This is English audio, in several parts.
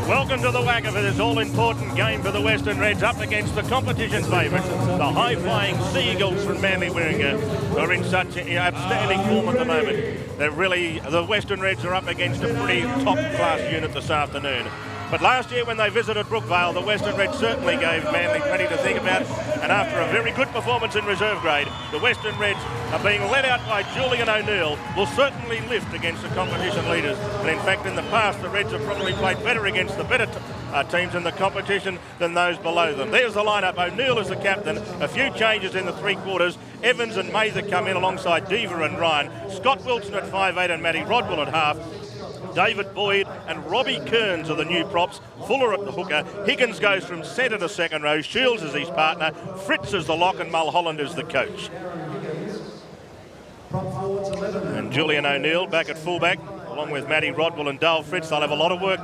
Welcome to the Wacker for this all-important game for the Western Reds up against the competition favourites, the high-flying Seagulls from Manly Warringah, who are in such outstanding form at the moment. The Western Reds are up against a pretty top-class unit this afternoon. But last year when they visited Brookvale, the Western Reds certainly gave Manly plenty to think about, and after a very good performance in reserve grade, the Western Reds are being led out by Julian O'Neill, will certainly lift against the competition leaders. And in fact, in the past, the Reds have probably played better against the better teams in the competition than those below them. There's the lineup. O'Neill is the captain. A few changes in the three quarters. Evans and Mather come in alongside Diva and Ryan. Scott Wilson at 5'8" and Matty Rodwell at half. David Boyd and Robbie Kearns are the new props. Fuller at the hooker. Higgins goes from centre to second row. Shields is his partner. Fritz is the lock and Mulholland is the coach. And Julian O'Neill back at fullback, along with Matty Rodwell and Dale Fritz. They'll have a lot of work,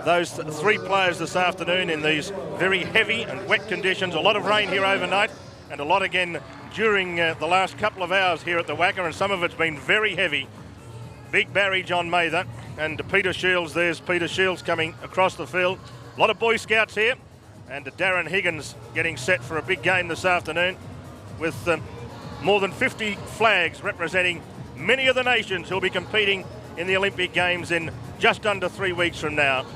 those three players this afternoon in these very heavy and wet conditions. A lot of rain here overnight and a lot again during the last couple of hours here at the Wacker, and some of it's been very heavy. Big Barry John Mather and Peter Shields. There's Peter Shields coming across the field. A lot of Boy Scouts here, and Darren Higgins getting set for a big game this afternoon with more than 50 flags representing many of the nations who'll be competing in the Olympic Games in just under 3 weeks from now.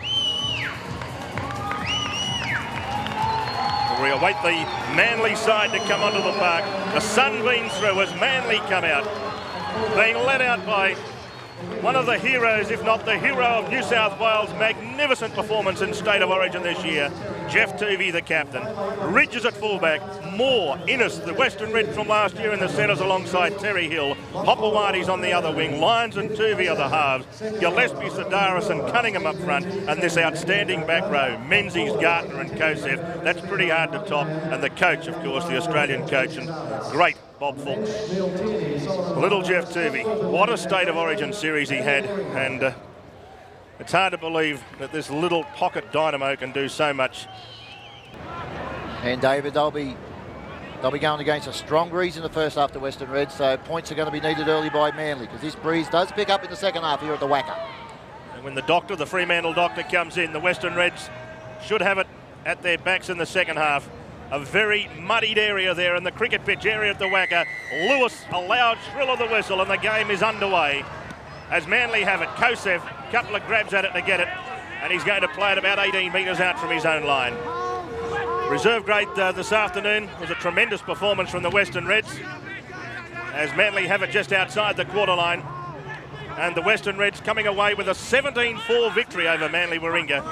We await the Manly side to come onto the park. The sunbeams through as Manly come out, being led out by one of the heroes, if not the hero of New South Wales' magnificent performance in State of Origin this year, Jeff Tuvey, the captain. Ridges at fullback, Moore, Innes, the Western Reds from last year in the centres alongside Terry Hill. Hopewadi's on the other wing, Lyons and Tuvey are the halves. Gillespie, Sedaris and Cunningham up front, and this outstanding back row, Menzies, Gardner and Kosef. That's pretty hard to top, and the coach, of course, the Australian coach, and great Bob Fulton. Little Jeff Tuvey, what a State of Origin series he had, and it's hard to believe that this little pocket dynamo can do so much. And David, they'll be going against a strong breeze in the first half, the Western Reds, so points are going to be needed early by Manly, because this breeze does pick up in the second half here at the Wacker. And when the Fremantle doctor comes in, the Western Reds should have it at their backs in the second half. A very muddied area there in the cricket pitch area at the Wacker. Lewis, a loud shrill of the whistle, and the game is underway. As Manly have it, Kosef, a couple of grabs at it to get it, and he's going to play it about 18 metres out from his own line. Reserve grade this afternoon was a tremendous performance from the Western Reds, as Manly have it just outside the quarter line. And the Western Reds coming away with a 17-4 victory over Manly Warringah.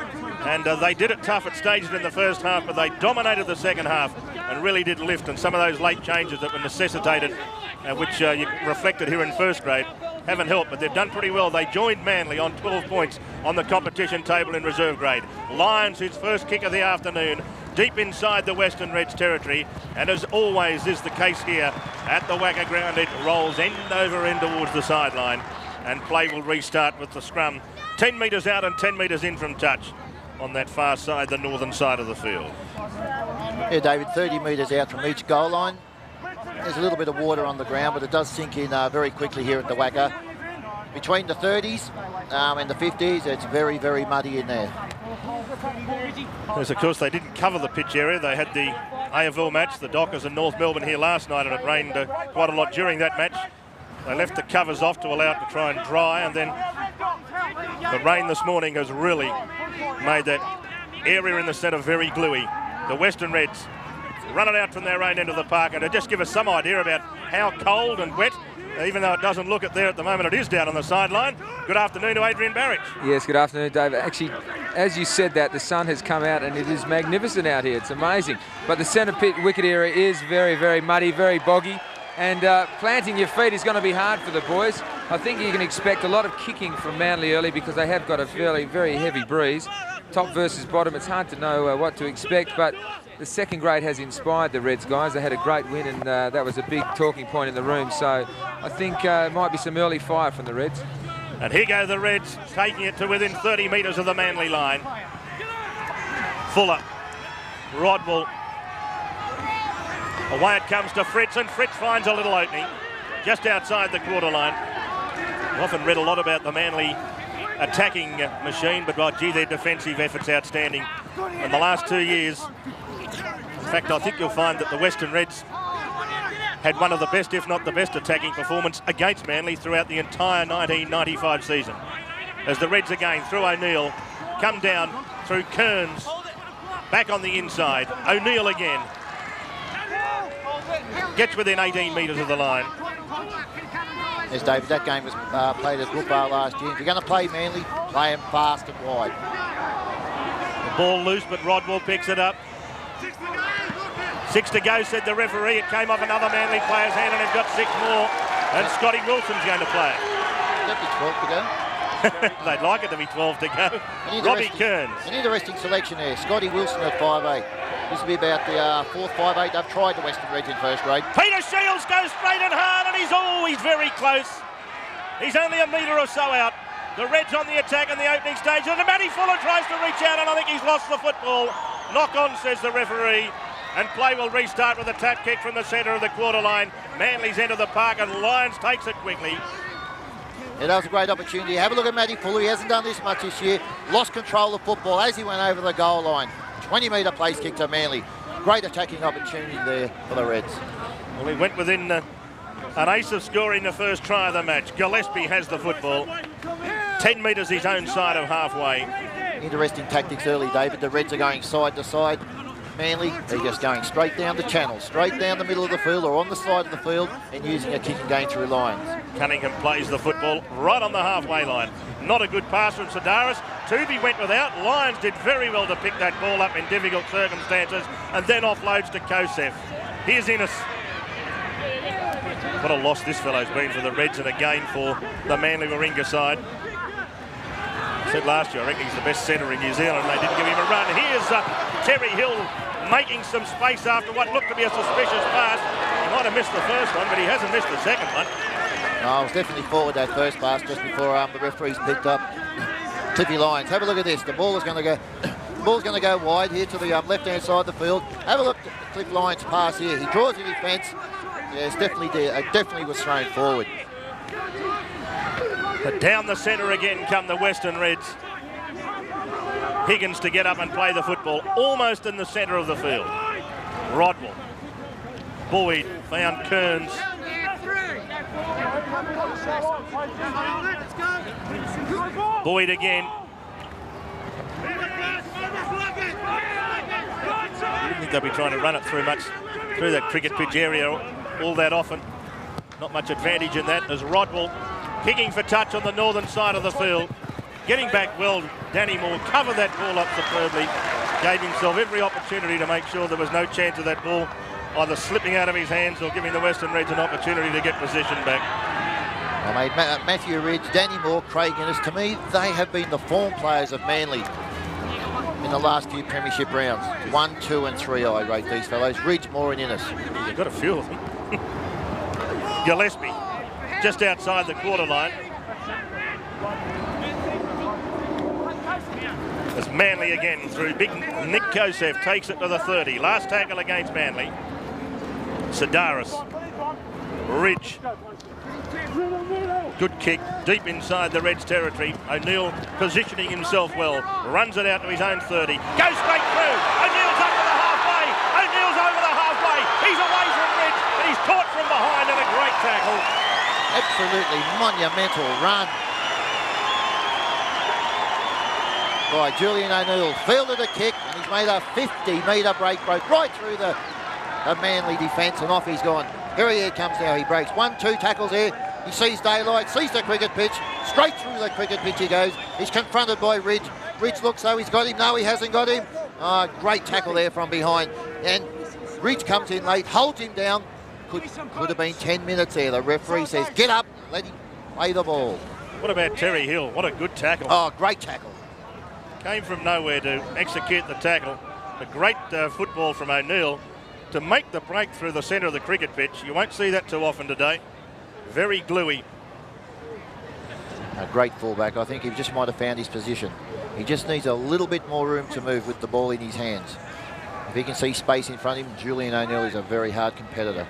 And they did it tough at stages in the first half, but they dominated the second half and really did lift. And some of those late changes that were necessitated, which you reflected here in first grade, haven't helped, but they've done pretty well. They joined Manly on 12 points on the competition table in reserve grade. Lyons, his first kick of the afternoon, deep inside the Western Reds territory, and as always is the case here at the Wacker ground, it rolls end over end towards the sideline, and play will restart with the scrum 10 metres out and 10 metres in from touch on that far side, the northern side of the field. Yeah, David, 30 metres out from each goal line. There's a little bit of water on the ground, but it does sink in very quickly here at the Wacker. Between the 30s and the 50s, it's very, very muddy in there. Yes, of course, they didn't cover the pitch area. They had the AFL match, the Dockers and North Melbourne here last night, and it rained quite a lot during that match. They left the covers off to allow it to try and dry, and then the rain this morning has really made that area in the centre very gluey. The Western Reds run it out from their own end of the park, and to just give us some idea about how cold and wet, even though it doesn't look it there at the moment, it is down on the sideline. Good afternoon to Adrian Barrich. Yes, good afternoon, Dave. Actually, as you said that, the sun has come out and it is magnificent out here. It's amazing. But the centre pit wicket area is very, very muddy, very boggy. And planting your feet is going to be hard for the boys. I think you can expect a lot of kicking from Manly early, because they have got a very, very heavy breeze. Top versus bottom, it's hard to know what to expect, but the second grade has inspired the Reds, guys. They had a great win, and that was a big talking point in the room. So I think it might be some early fire from the Reds. And here go the Reds, taking it to within 30 metres of the Manly line. Fuller, Rodwell. Away it comes to Fritz, and Fritz finds a little opening just outside the quarter line. I've often read a lot about the Manly attacking machine, but gee, their defensive effort's outstanding. In the last 2 years, in fact, I think you'll find that the Western Reds had one of the best, if not the best, attacking performance against Manly throughout the entire 1995 season. As the Reds again, through O'Neill, come down through Kearns, back on the inside. O'Neill again. Gets within 18 metres of the line. Yes, David, that game was played at Brookvale last year. If you're going to play Manly, play them fast and wide. The ball loose, but Rodwell picks it up. 6 to go, said the referee. It came off another Manly player's hand, and they've got 6 more. And Scotty Wilson's going to play. That'd be 12 to go. They'd like it to be 12 to go. Robbie Kearns. An interesting selection there. Scotty Wilson at 5'8". This will be about the 4th 5'8". They've tried the Western Reds in first grade. Peter Shields goes straight and hard, and he's always very close. He's only a metre or so out. The Reds on the attack in the opening stage, and Matty Fuller tries to reach out, and I think he's lost the football. Knock on, says the referee. And play will restart with a tap kick from the centre of the quarter line. Manly's end of the park, and Lyons takes it quickly. Yeah, that was a great opportunity. Have a look at Matty Fuller. He hasn't done this much this year. Lost control of football as he went over the goal line. 20-metre place kick to Manly. Great attacking opportunity there for the Reds. Well, he went within an ace of scoring the first try of the match. Gillespie has the football. 10 metres his own side of halfway. Interesting tactics early, David. The Reds are going side to side. Manly, they're just going straight down the channel, straight down the middle of the field or on the side of the field and using a kicking game through Lyons. Cunningham plays the football right on the halfway line. Not a good pass from Sedaris. Tooby went without. Lyons did very well to pick that ball up in difficult circumstances and then offloads to Kosef. Here's Innes. What a loss this fellow's been for the Reds and a gain for the Manly Warringah side. I said last year, I reckon he's the best centre in New Zealand. They didn't give him a run. Here's Terry Hill making some space after what looked to be a suspicious pass. He might have missed the first one, but he hasn't missed the second one. No, I was definitely forward that first pass just before the referees picked up Cliffy Lyons. Have a look at this. The ball is going to go. The ball's going to go wide here to the left-hand side of the field. Have a look at Cliff Lyons' pass here. He draws the defence. Yeah, it's definitely there. It definitely was thrown forward. But down the centre again come the Western Reds. Higgins to get up and play the football almost in the centre of the field. Rodwell. Boyd found Kearns. Boyd again. I don't think they'll be trying to run it through that cricket pitch area all that often. Not much advantage in that as Rodwell kicking for touch on the northern side of the field. Getting back well, Danny Moore covered that ball up superbly. Gave himself every opportunity to make sure there was no chance of that ball either slipping out of his hands or giving the Western Reds an opportunity to get possession back. Well, mate, Matthew Ridge, Danny Moore, Craig Innes, to me, they have been the form players of Manly in the last few premiership rounds. 1, 2 and 3 I rate these fellows. Ridge, Moore and Innes. They've got a few of them. Gillespie, just outside the quarter line. As Manly again through big Nick Kosef takes it to the 30. Last tackle against Manly. Sedaris. Ridge. Good kick deep inside the Reds territory. O'Neill positioning himself well. Runs it out to his own 30. Goes straight through. O'Neill's up to the halfway. O'Neill's over the halfway. He's away from Ridge and he's caught from behind and a great tackle. Absolutely monumental run by Julian O'Neill. Fielded a kick and he's made a 50-metre break, broke right through the Manly defence and off he's gone. Here he comes now, he breaks 1, 2 tackles there. He sees daylight, sees the cricket pitch, straight through the cricket pitch he goes. He's confronted by Ridge. Ridge looks though he's got him. No, he hasn't got him. Great tackle there from behind. And Ridge comes in late, holds him down. Could have been 10 minutes there. The referee says, get up, let him play the ball. What about Terry Hill? What a good tackle. Oh, great tackle. Came from nowhere to execute the tackle. A great football from O'Neill to make the break through the centre of the cricket pitch. You won't see that too often today. Very gluey. A great fullback. I think he just might have found his position. He just needs a little bit more room to move with the ball in his hands. If he can see space in front of him, Julian O'Neill is a very hard competitor.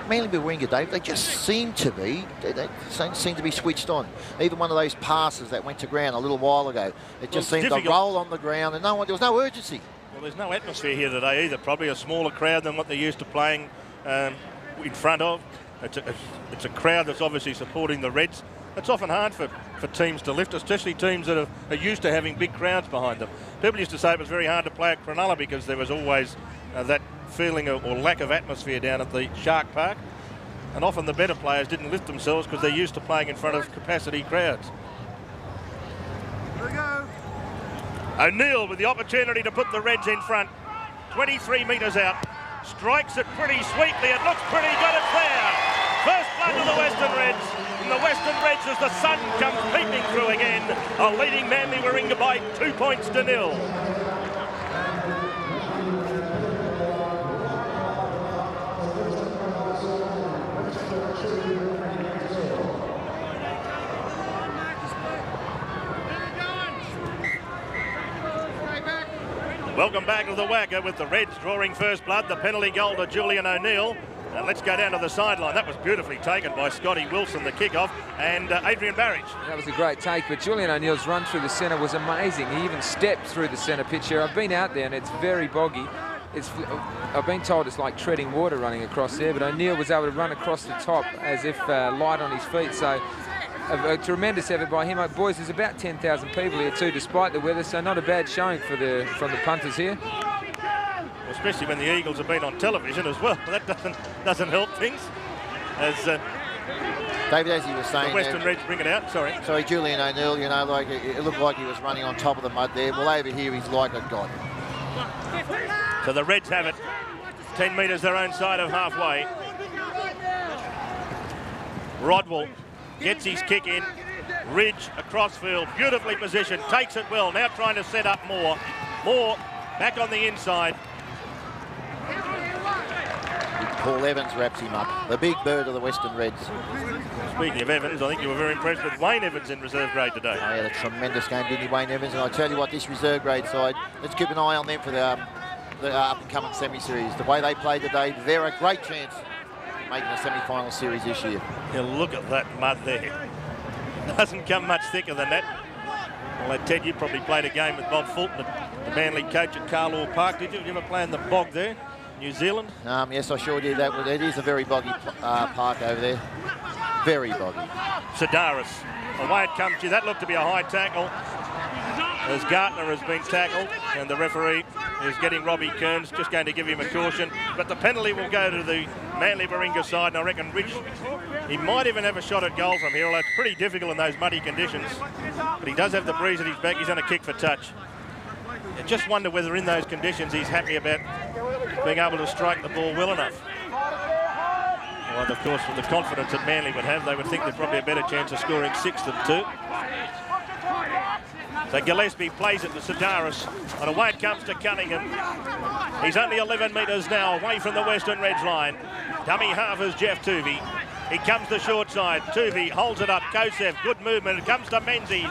Manly Warringah, Dave, they just seem to be, they seem to be switched on. Even one of those passes that went to ground a little while ago, it just seemed to roll on the ground and there was no urgency. Well, there's no atmosphere here today either. Probably a smaller crowd than what they're used to playing in front of. It's a crowd that's obviously supporting the Reds. It's often hard for teams to lift, especially teams that are used to having big crowds behind them. People used to say it was very hard to play at Cronulla because there was always that feeling or lack of atmosphere down at the Shark Park. And often the better players didn't lift themselves because they're used to playing in front of capacity crowds. O'Neill with the opportunity to put the Reds in front. 23 metres out. Strikes it pretty sweetly. It looks pretty good. It's there. First blood to the Western Reds. And the Western Reds, as the sun comes peeping through again, are leading Manly Warringah by 2 points to 0. Welcome back to the Wacker with the Reds drawing first blood. The penalty goal to Julian O'Neill. And let's go down to the sideline. That was beautifully taken by Scotty Wilson, the kickoff, and Adrian Barrage. That was a great take, but Julian O'Neill's run through the centre was amazing. He even stepped through the centre pitch here. I've been out there and it's very boggy. I've been told it's like treading water running across there, but O'Neill was able to run across the top as if light on his feet. So a tremendous effort by him. Boys, there's about 10,000 people here too, despite the weather, so not a bad showing from the punters here. Well, especially when the Eagles have been on television as well. That doesn't help things. As David, as he was saying, the Western Reds bring it out. Sorry, Julian O'Neill. You know, like it looked like he was running on top of the mud there. Well, over here he's like a god. So the Reds have it. 10 metres their own side of halfway. Rodwell gets his kick in. Ridge across field, beautifully positioned, takes it well. Now trying to set up more. Back on the inside. Paul Evans wraps him up. The big bird of the Western Reds. Speaking of Evans, I think you were very impressed with Wayne Evans in reserve grade today. Oh, he had a tremendous game, didn't he, Wayne Evans? And I tell you what, this reserve grade side, let's keep an eye on them for the up-and-coming semi-series. The way they played today, they're a great chance of making a semi-final series this year. Yeah, look at that mud there. Doesn't come much thicker than that. Well, Ted, you probably played a game with Bob Fulton, the Manly coach at Carlaw Park. Did you ever play in the bog there, New Zealand? Yes, I sure did. It is a very boggy park over there. Very boggy. Sedaris, away it comes to you. That looked to be a high tackle, as Gartner has been tackled, and the referee is getting Robbie Kearns, just going to give him a caution. But the penalty will go to the Manly Warringah side, and I reckon Ridge, he might even have a shot at goal from here, although it's pretty difficult in those muddy conditions. But he does have the breeze at his back. He's going to kick for touch. I just wonder whether in those conditions he's happy about being able to strike the ball well enough. Well, of course, with the confidence that Manly would have, they would think there's probably a better chance of scoring 6 than 2. So Gillespie plays it to Sedaris, and away it comes to Cunningham. He's only 11 metres now away from the Western Reds line. Dummy half is Jeff Tuvey. He comes to short side. Tuvey holds it up. Kosev, good movement. It comes to Menzies,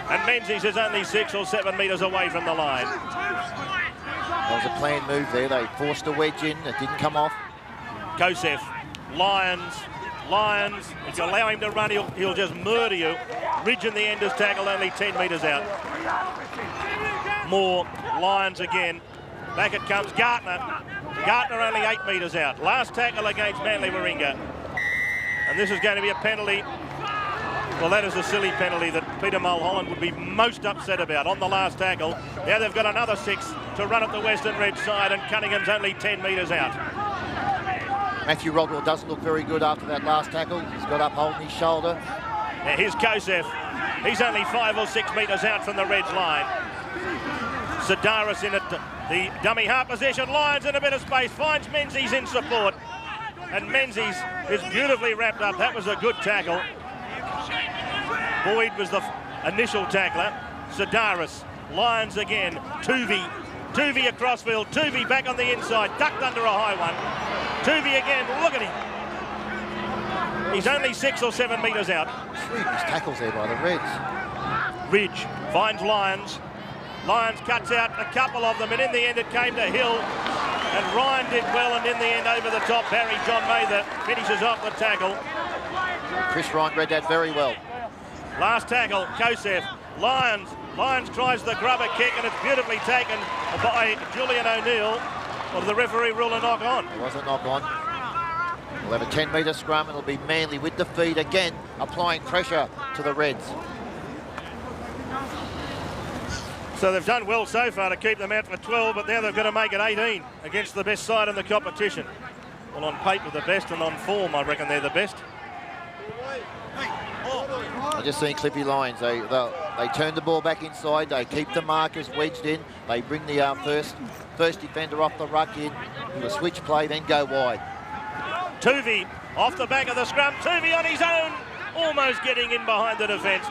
and Menzies is only 6 or 7 metres away from the line. That was a planned move there. They forced a wedge in. It didn't come off. Kosev, Lions. If you allow him to run, he'll just murder you. Ridge in the end is tackled, only 10 metres out. More Lions again. Back it comes Gartner. Gartner only 8 metres out. Last tackle against Manly Warringah. And this is going to be a penalty. Well, that is a silly penalty that Peter Mulholland would be most upset about on the last tackle. Now they've got another 6 to run at the Western Red side, and Cunningham's only 10 metres out. Matthew Rodwell doesn't look very good after that last tackle. He's got up holding his shoulder. Now here's Kosev. He's only 5 or 6 metres out from the Reds line. Sedaris in it, the dummy half position. Lions in a bit of space, finds Menzies in support. And Menzies is beautifully wrapped up. That was a good tackle. Boyd was the initial tackler. Sedaris, Lions again. Tuvey across field. Tuvey back on the inside, ducked under a high one. Tuvey again, look at him. He's only 6 or 7 metres out. Sweet tackles there by the Reds. Ridge finds Lions. Lions cuts out a couple of them, and in the end it came to Hill. And Ryan did well, and in the end, over the top, Barry John Mather finishes off the tackle. Chris Ryan read that very well. Last tackle, Kosef. Lyons tries the grubber kick, and it's beautifully taken by Julian O'Neill. Or did the referee rule a knock on? It was a knock on. We'll have a 10-metre scrum. It'll be Manly with the feed again, applying pressure to the Reds. So they've done well so far to keep them out for 12, but now they've got to make it 18 against the best side in the competition. Well, on paper the best, and on form I reckon they're the best. I've just seen Cliffy Lyons. They turn the ball back inside. They keep the markers wedged in. They bring the first defender off the ruck in. Do a switch play, then go wide. Tuvey off the back of the scrum. Tuvey on his own, almost getting in behind the defence.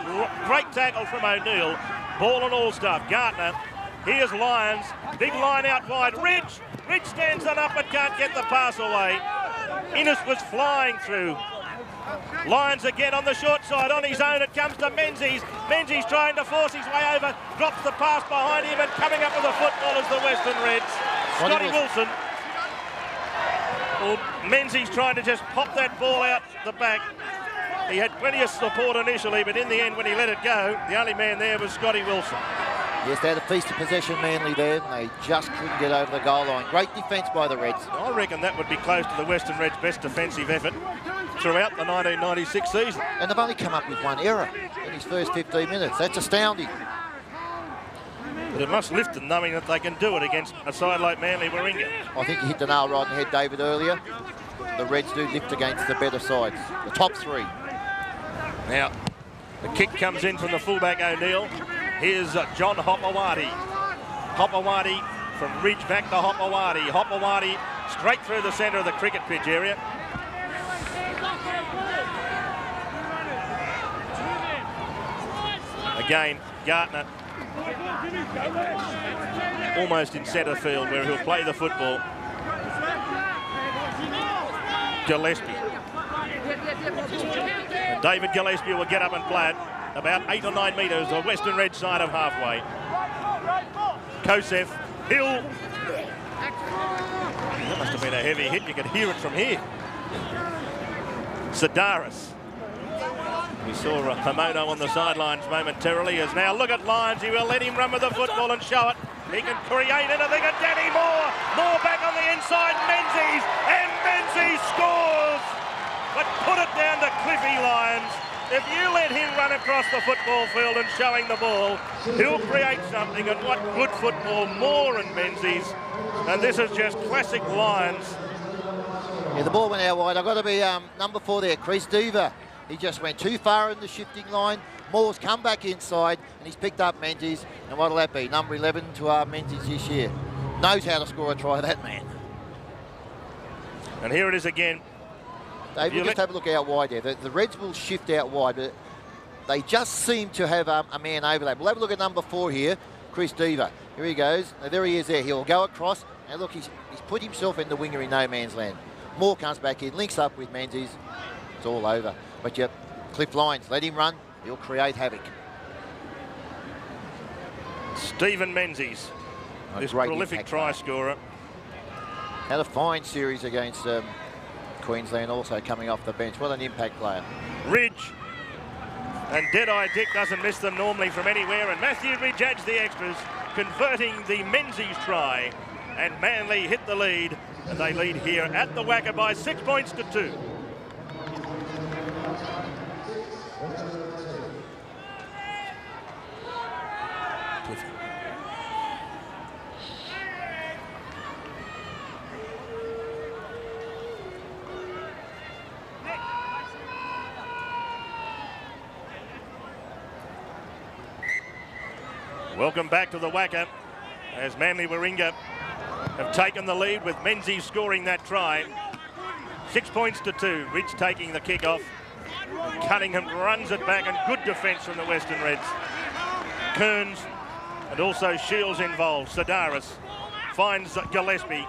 Great tackle from O'Neill. Ball and all stuff. Gartner. Here's Lyons. Big line out wide. Ridge stands on up but can't get the pass away. Innes was flying through. Lyons again on the short side, on his own. It comes to Menzies. Menzies trying to force his way over, drops the pass behind him, and coming up with the football is the Western Reds. Scotty Wilson. Well, Menzies trying to just pop that ball out the back. He had plenty of support initially, but in the end, when he let it go, the only man there was Scotty Wilson. Yes, they had a feast of possession, Manly there, and they just couldn't get over the goal line. Great defence by the Reds. I reckon that would be close to the Western Reds' best defensive effort throughout the 1996 season. And they've only come up with one error in his first 15 minutes. That's astounding. But it must lift them knowing that they can do it against a side like Manly Warringah. I think you hit the nail right on the head, David, earlier. The Reds do lift against the better sides, the top three. Now, the kick comes in from the fullback O'Neill. Here's John Hopewadi. Hopewadi from Ridge back to Hopewadi. Hopewadi straight through the centre of the cricket pitch area. Again, Gartner almost in centre field where he'll play the football. Gillespie. And David Gillespie will get up and play it about 8 or 9 metres, the Western Red side of halfway. Kosef, Hill. That must have been a heavy hit. You could hear it from here. Sedaris. We saw Pomono on the sidelines momentarily. As now look at Lyons. He will let him run with the football and show it. He can create anything. And Danny Moore. Moore back on the inside. Menzies. And Menzies scores. But put it down to Cliffy Lyons. If you let him run across the football field and showing the ball, he'll create something. And what good football, Moore and Menzies. And this is just classic Lyons. Yeah, the ball went out wide. I've got to be number 4 there, Chris Deaver. He just went too far in the shifting line. Moore's come back inside and he's picked up Menzies. And what'll that be? Number 11 to Menzies this year. Knows how to score a try, that man. And here it is again. Dave, we'll just have a look out wide there. The Reds will shift out wide, but they just seem to have a man overlap. We'll have a look at number 4 here, Chris Deaver. Here he goes. Now, there he is there. He'll go across. And look, he's put himself in the winger in no man's land. Moore comes back in, links up with Menzies. It's all over. But yep, Cliff Lyons, let him run. He'll create havoc. Stephen Menzies, this prolific try scorer. Had a fine series against Queensland, also coming off the bench. What an impact player. Ridge. And Deadeye Dick doesn't miss them normally from anywhere. And Matthew Ridge adds the extras, converting the Menzies try. And Manly hit the lead. And they lead here at the Wacker by 6 points to 2. Welcome back to the Wacker as Manly Warringah have taken the lead with Menzies scoring that try. 6 points to 2. Ridge taking the kick off. And Cunningham runs it back and good defence from the Western Reds. Kearns and also Shields involved. Sedaris finds Gillespie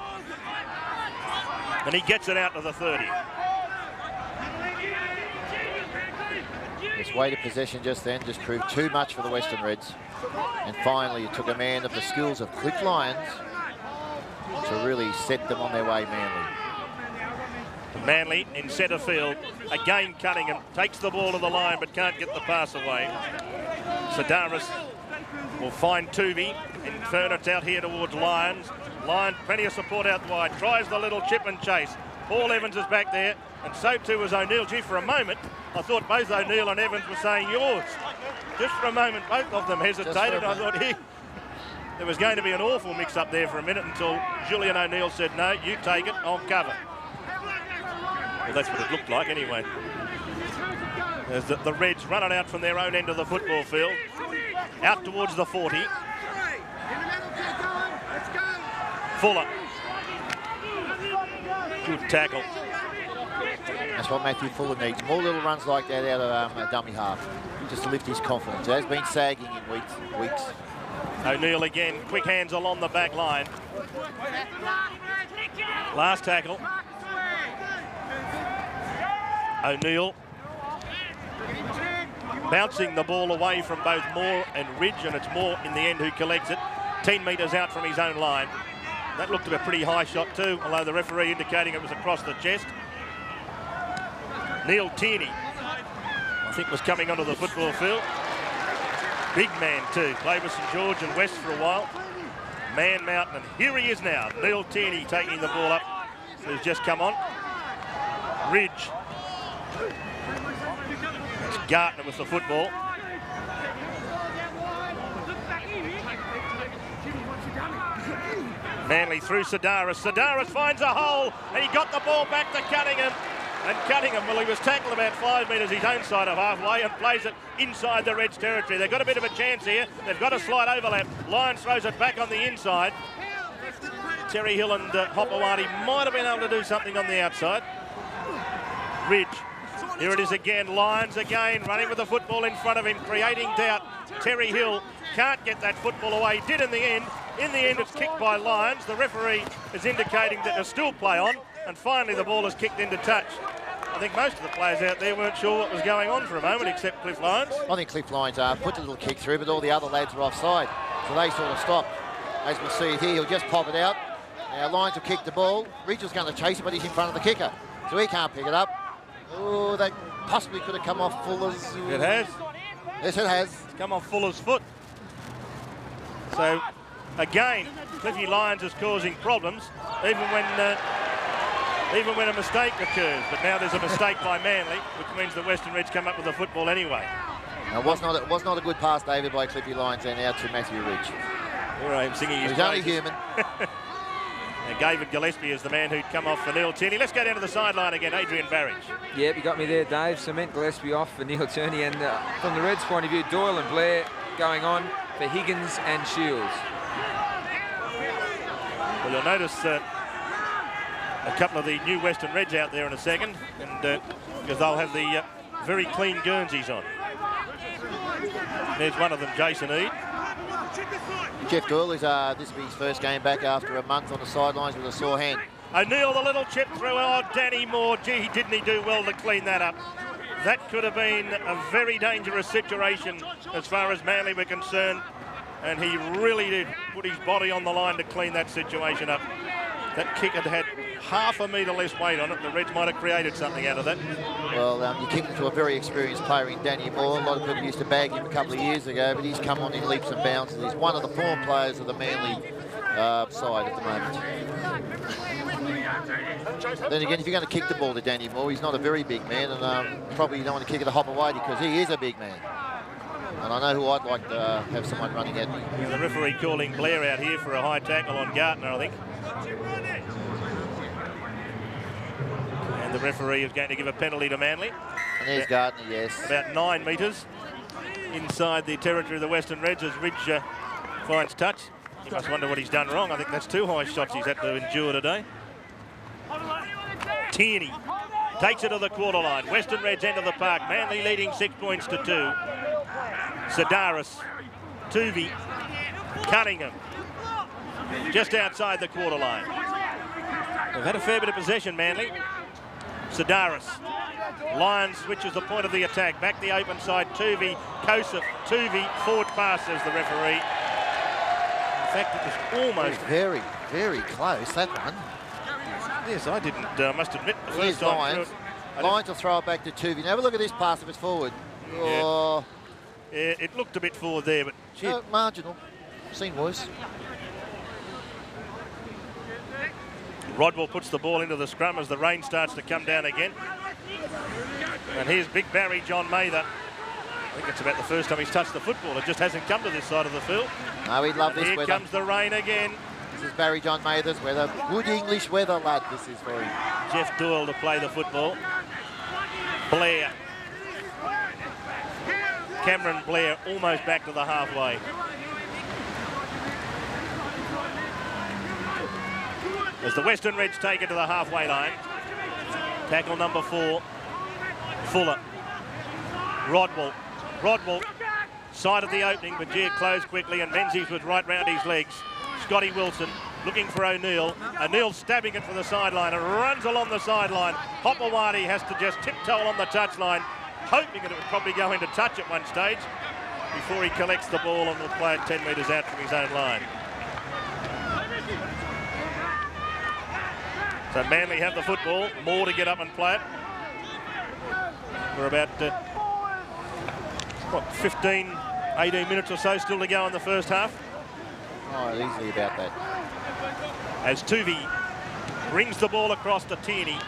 and he gets it out to the 30. This weight of possession just then just proved too much for the Western Reds. And finally, it took a man of the skills of Cliff Lyons to to really set them on their way, Manly. Manly in centre field. Again, Cunningham takes the ball to the line but can't get the pass away. Sedaris will find Tuvey. In turn, it's out here towards Lyons. Lyons, plenty of support out wide. Tries the little chip and chase. Paul Evans is back there, and so too was O'Neill. Gee, for a moment, I thought both O'Neill and Evans were saying yours. Just for a moment, both of them hesitated. I thought, there was going to be an awful mix-up there for a minute until Julian O'Neill said, no, you take it, I'll cover. Well, that's what it looked like anyway. There's the Reds running out from their own end of the football field, out towards the 40. Fuller. Good tackle. That's what Matthew Fuller needs. More little runs like that out of a dummy half, just to lift his confidence. It has been sagging in weeks. O'Neill again, quick hands along the back line. Last tackle. O'Neill bouncing the ball away from both Moore and Ridge, and it's Moore in the end who collects it. 10 metres out from his own line. That looked to be a pretty high shot too, although the referee indicating it was across the chest. Neil Tierney, I think, was coming onto the football field. Big man too, played with St George and West for a while. Man mountain, and here he is now. Neil Tierney taking the ball up, who's just come on. Ridge. It's Gartner with the football. Manly through Sedaris. Sedaris finds a hole, and he got the ball back to Cunningham. And Cunningham, well, he was tackled about 5 metres his own side of halfway and plays it inside the Reds' territory. They've got a bit of a chance here. They've got a slight overlap. Lyons throws it back on the inside. Terry Hill and Hopewadi might have been able to do something on the outside. Ridge. Here it is again. Lyons again running with the football in front of him, creating doubt. Terry Hill can't get that football away. Did in the end. In the end, it's kicked by Lyons. The referee is indicating that there's still play on. And finally, the ball is kicked into touch. I think most of the players out there weren't sure what was going on for a moment, except Cliff Lyons. I think Cliff Lyons put the little kick through, but all the other lads were offside. So they sort of stopped. As we'll see here, he'll just pop it out. Now Lyons will kick the ball. Ridge was going to chase it, but he's in front of the kicker. So he can't pick it up. Oh, that possibly could have come off Fuller's... It has. Yes, it has. It's come off Fuller's foot. So, again, Cliffy Lyons is causing problems, even when a mistake occurs. But now there's a mistake by Manly, which means the Western Reds come up with the football anyway. Now, it was not a good pass, David, by Cliffy Lyons, and out to Matthew Ridge. Here I am singing his He's only human. And David Gillespie is the man who'd come off for Neil Tierney. Let's go down to the sideline again, Adrian Barrage. Yep, you got me there, Dave. Cement Gillespie off for Neil Tierney. And from the Reds' point of view, Doyle and Blair going on for Higgins and Shields. Well, you'll notice a couple of the new Western Reds out there in a second, and because they'll have the very clean Guernseys on. There's one of them, Jason Eade. Jeff Doyle is this will be his first game back after a month on the sidelines with a sore hand. O'Neill, the little chip through. Oh, Danny Moore. Gee, didn't he do well to clean that up? That could have been a very dangerous situation as far as Manly were concerned, and he really did put his body on the line to clean that situation up. That kick had had half a metre less weight on it. The Reds might have created something out of that. Well, you kicked it to a very experienced player in Danny Moore. A lot of people used to bag him a couple of years ago, but he's come on in leaps and bounds. He's one of the form players of the Manly side at the moment. Then again, if you're going to kick the ball to Danny Moore, he's not a very big man, and probably you don't want to kick it to Hopewadi because he is a big man. And I know who I'd like to have someone running at me. The referee calling Blair out here for a high tackle on Gartner, I think. And the referee is going to give a penalty to Manly. And there's Gartner, yes. About 9 metres inside the territory of the Western Reds as Ridge finds touch. You must wonder what he's done wrong. I think that's 2 high shots he's had to endure today. Tierney takes it to the quarter line. Western Reds enter the park. Manly leading 6 points to 2. Sedaris, Tuvey, Cunningham, just outside the quarter line. They've had a fair bit of possession, Manly. Sedaris, Lyons switches the point of the attack. Back the open side, Tuvey, Kosef, Tuvey, forward pass, says the referee. In fact, it was almost... Very, very close, that one. Yes, I didn't, must admit, the Here's first time Lyons. through Lyons will throw it back to Tuvey. Now have a look at this pass if it's forward. Oh, yeah, it looked a bit forward there, but shit. marginal. Seen worse. Rodwell puts the ball into the scrum as the rain starts to come down again. And here's big Barry John Mather. I think it's about the first time he's touched the football. It just hasn't come to this side of the field. No, we'd love this Here weather. comes the rain again. This is Barry John Mather's weather. Good English weather, lad, this is for him. Jeff Doyle to play the football. Blair. Cameron Blair almost back to the halfway. As the Western Reds take it to the halfway line. Tackle number 4. Fuller. Rodwell. Rodwell. Side of the opening, but Gee closed quickly, and Menzies was right round his legs. Scotty Wilson looking for O'Neill. O'Neill stabbing it for the sideline and runs along the sideline. Hopewadi has to just tiptoe on the touchline, hoping that it would probably go into touch at one stage before he collects the ball and will play it 10 metres out from his own line. So Manly have the football, more to get up and play it. We're about, 15, 18 minutes or so still to go in the first half. Oh, easily about that. As Tuvey brings the ball across to Tierney.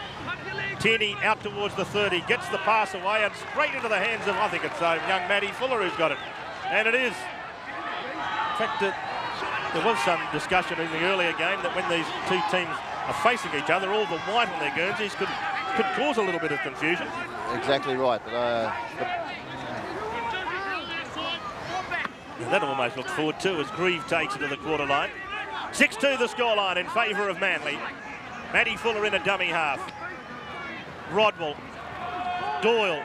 Tierney out towards the 30, gets the pass away and straight into the hands of, I think it's young Matty Fuller who's got it. And it is. In fact, there was some discussion in the earlier game that when these two teams are facing each other, all the white on their Guernseys could cause a little bit of confusion. Exactly right, but that almost looked forward to as Grieve takes it to the quarter line. 6-2 the scoreline in favour of Manly. Matty Fuller in a dummy half. Rodwell. Doyle.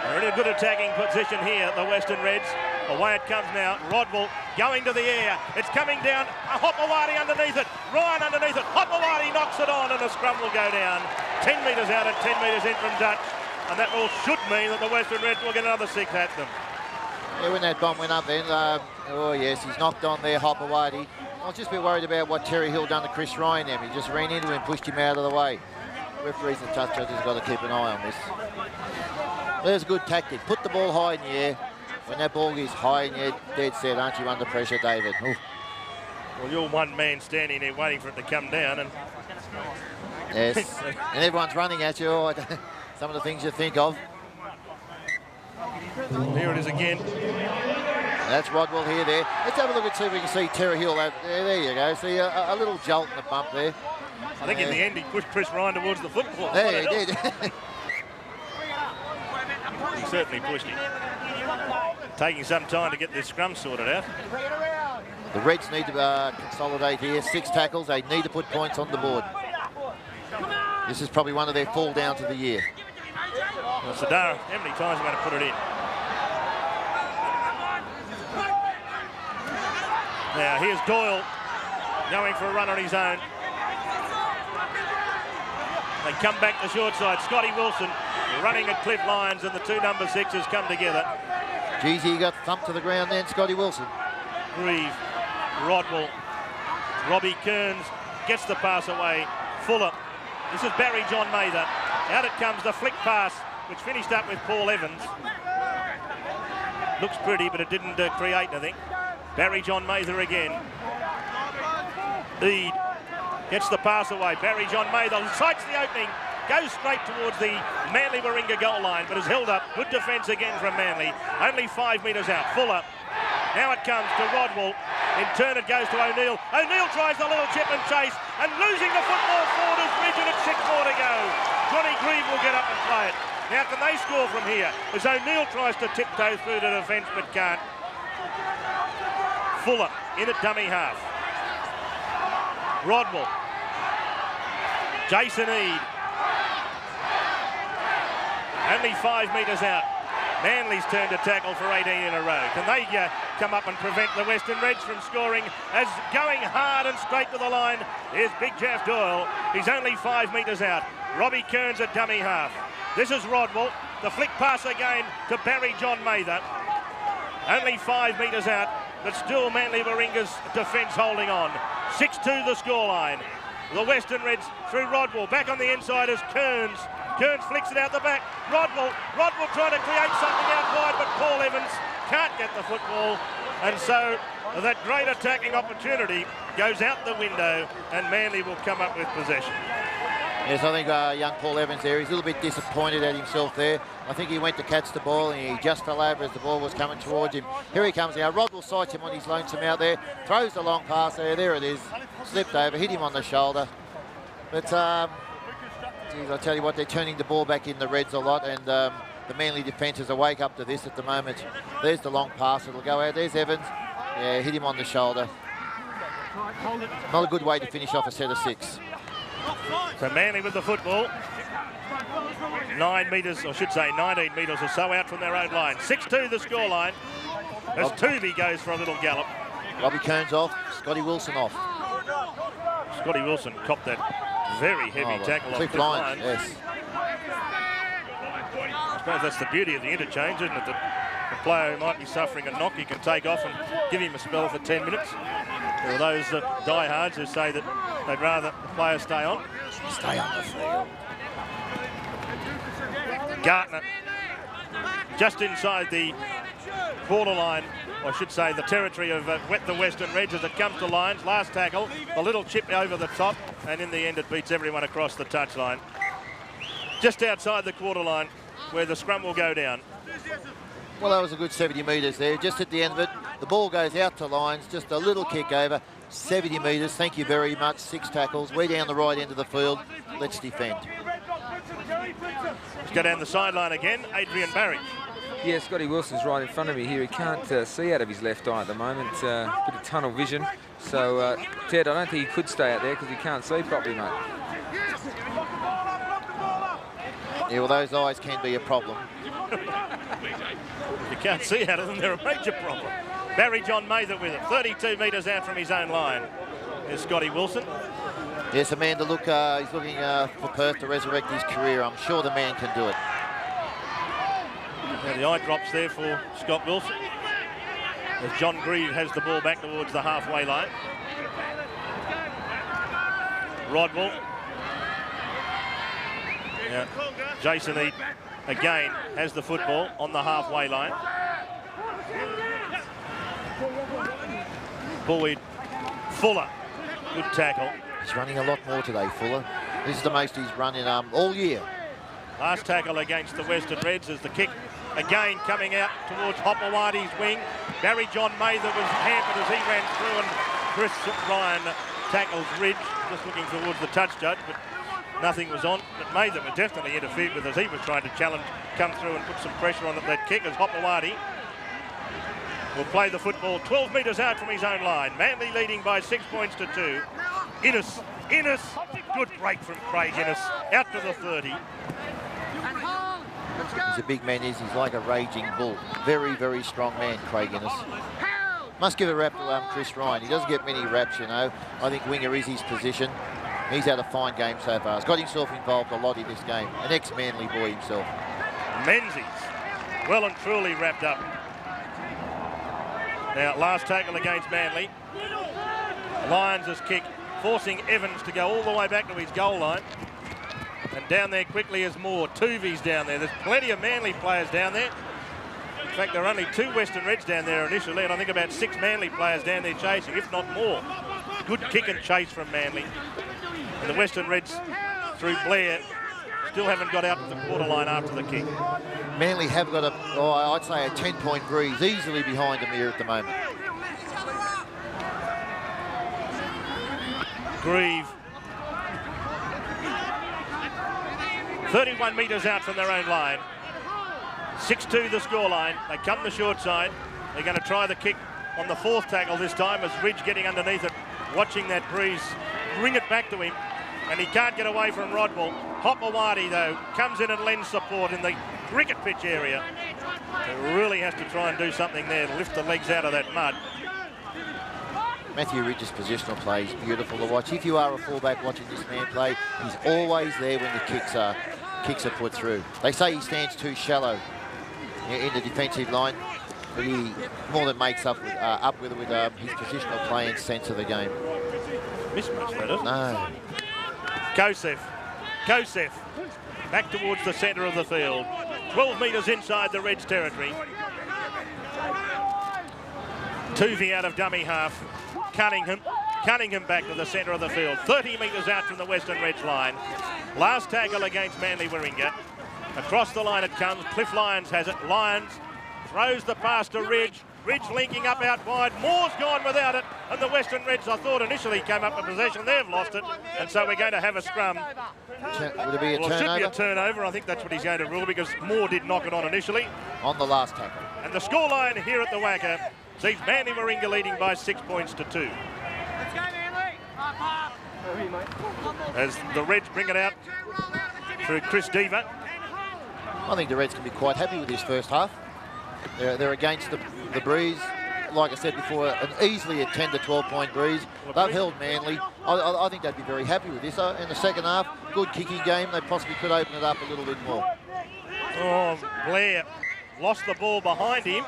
They're in a good attacking position here, the Western Reds. Away it comes now. Rodwell going to the air. It's coming down. Hopewadi underneath it. Ryan underneath it. Hopewadi knocks it on and the scrum will go down. 10 metres out and 10 metres in from Dutch. And that should mean that the Western Reds will get another 6 at them. yeah, when that bomb went up then, oh yes, he's knocked on there, Hopewadi. I was just a bit worried about what Terry Hill done to Chris Ryan there. He just ran into him, pushed him out of the way. Referees and touch judges got to keep an eye on this. There's a good tactic. Put the ball high in the air. When that ball is high in the air, dead set, aren't you under pressure, David? Ooh. Well, you're one man standing there waiting for it to come down. And yes, and everyone's running at you. Oh, some of the things you think of. Here it is again. That's Rodwell here there. Let's have a look and see if we can see Terry Hill. There you go. See a little jolt in the bump there. I think in the end he pushed Chris Ryan towards the football. There he did. He certainly pushed him. Taking some time to get this scrum sorted out. The Reds need to consolidate here. 6 tackles. They need to put points on the board. This is probably one of their fall downs of the year. Well, Sadara, how many times are we going to put it in? Now here's Doyle going for a run on his own. They come back to short side. Scotty Wilson running at Cliff Lyons and the 2 number 6s come together. Geez, he got thumped to the ground then, Scotty Wilson. Grieve, Rodwell, Robbie Kearns gets the pass away. Fuller. This is Barry John Mather. Out it comes, the flick pass, which finished up with Paul Evans. Looks pretty, but it didn't create anything. Barry John Mather again. Eade gets the pass away. Barry John Mather sights the opening. Goes straight towards the Manly Warringah goal line, but is held up. Good defence again from Manly. Only 5 metres out. Fuller. Now it comes to Rodwell. In turn it goes to O'Neill. O'Neill tries the little chip and chase and losing the football forward is rigid at 6-4 to go. Johnny Grieve will get up and play it. Now can they score from here? As O'Neill tries to tiptoe through the defence but can't. Fuller in at dummy half. Rodwell. Jason Eade. Only 5 metres out. Manly's turn to tackle for 18 in a row. Can they come up and prevent the Western Reds from scoring? As going hard and straight to the line is Big Jeff Doyle. He's only 5 metres out. Robbie Kearns at dummy half. This is Rodwell. The flick pass again to Barry John Mather. Only 5 metres out. but still Manly Warringah's defence holding on. 6-2 the scoreline. The Western Reds through Rodwell. Back on the inside is Kearns. Kearns flicks it out the back. Rodwell trying to create something out wide, but Paul Evans can't get the football. And so that great attacking opportunity goes out the window, and Manly will come up with possession. Yes, I think young Paul Evans there, he's a little bit disappointed at himself there. I think he went to catch the ball and he just fell over as the ball was coming towards him. Here he comes now. Rodwell sights him on his lonesome out there, throws the long pass there. There it is. Slipped over, hit him on the shoulder. But, geez, I tell you what, they're turning the ball back in the Reds a lot, and the Manly defence is awake up to this at the moment. There's the long pass. It'll go out. There's Evans. Yeah, hit him on the shoulder. Not a good way to finish off a set of 6. So Manly with the football. 9 metres, or should say 19 metres or so out from their own line. 6-2 the scoreline as Toovey goes for a little gallop. Robbie Kearns off, Scotty Wilson off. Scotty Wilson copped that very heavy tackle off the line. Yes. I suppose that's the beauty of the interchange, isn't it? The player who might be suffering a knock, you can take off and give him a spell for 10 minutes. There are those diehards who say that they'd rather the player stay on. Stay on the field. Gartner, just inside the borderline, or I should say the territory of the Western Reds as it comes to lines. Last tackle, a little chip over the top, and in the end it beats everyone across the touchline. Just outside the quarter line where the scrum will go down. Well, that was a good 70 metres there. Just at the end of it, the ball goes out to lines, just a little kick over. 70 metres, thank you very much. 6 tackles. We're down the right end of the field. Let's defend. Let's go down the sideline again. Adrian Barrage. Yeah, Scotty Wilson's right in front of me here. He can't see out of his left eye at the moment. Bit of tunnel vision. So, Ted, I don't think he could stay out there because he can't see properly, mate. Yeah, well, those eyes can be a problem. If you can't see out of them, they're a major problem. Barry John Mather with it, 32 metres out from his own line. There's Scotty Wilson. Yes, Amanda, look, he's looking for Perth to resurrect his career. I'm sure the man can do it. Now the eye drops there for Scott Wilson, as John Grieve has the ball back towards the halfway line. Rodwell. Now, Jason Eade again has the football on the halfway line. Boyd, Fuller, good tackle. He's running a lot more today, Fuller. This is the most he's run in all year. Last tackle against the Western Reds as the kick again coming out towards Hopewadi's wing. Barry John Mather was hampered as he ran through, and Chris Ryan tackles Ridge, just looking towards the touch judge, but nothing was on. But Mather was definitely interfered with as he was trying to challenge, come through and put some pressure on that kick, as Hopewadi will play the football 12 metres out from his own line. Manly leading by 6 points to 2. Innes, good break from Craig Innes, out to the 30. He's a big man, he's like a raging bull. Very, very strong man, Craig Innes. Must give a rap to Chris Ryan. He doesn't get many raps, you know. I think winger is his position. He's had a fine game so far. He's got himself involved a lot in this game. An ex-Manly boy himself. Menzies, well and truly wrapped up. Now, last tackle against Manly. Lyons' kick, forcing Evans to go all the way back to his goal line. And down there quickly is Moore. Toovey's down there. There's plenty of Manly players down there. In fact, there are only 2 Western Reds down there initially, and I think about 6 Manly players down there chasing, if not more. Good kick and chase from Manly. And the Western Reds, through Blair, still haven't got out to the quarter line after the kick. Manly have got I'd say a 10-point breeze, easily behind them here at the moment. Grieve. 31 metres out from their own line. 6-2 the scoreline. They come the short side. They're going to try the kick on the 4th tackle this time as Ridge getting underneath it, watching that breeze bring it back to him. And he can't get away from Rodwell. Hopewadi, though, comes in and lends support in the cricket pitch area. He really has to try and do something there to lift the legs out of that mud. Matthew Ridge's positional play is beautiful to watch. If you are a fullback watching this man play, he's always there when the kicks are put through. They say he stands too shallow in the defensive line. But he more than makes up with it with his positional play and sense of the game. Mismatch that, isn't it? No. Kosef. Back towards the centre of the field. 12 metres inside the Reds territory. Tuvey out of dummy half. Cunningham back to the centre of the field. 30 metres out from the Western Reds line. Last tackle against Manly Warringah. Across the line it comes. Cliff Lyons has it. Lyons throws the pass to Ridge. Ridge linking up out wide. Moore's gone without it. And the Western Reds, I thought, initially came up in possession. They've lost it. And so we're going to have a scrum. Would it be a Well, turnover? it should be a turnover. I think that's what he's going to rule because Moore did knock it on initially. On the last tackle. And the scoreline here at the Wacker sees Manly Warringah leading by 6 points to 2. Let's go, Manly. As the Reds bring it out through Chris Deaver. I think the Reds can be quite happy with this first half. They're against the breeze. Like I said before, easily a 10 to 12 point breeze. They've held Manly. I think they'd be very happy with this. In the second half, good kicking game. They possibly could open it up a little bit more. Oh, Blair lost the ball behind him.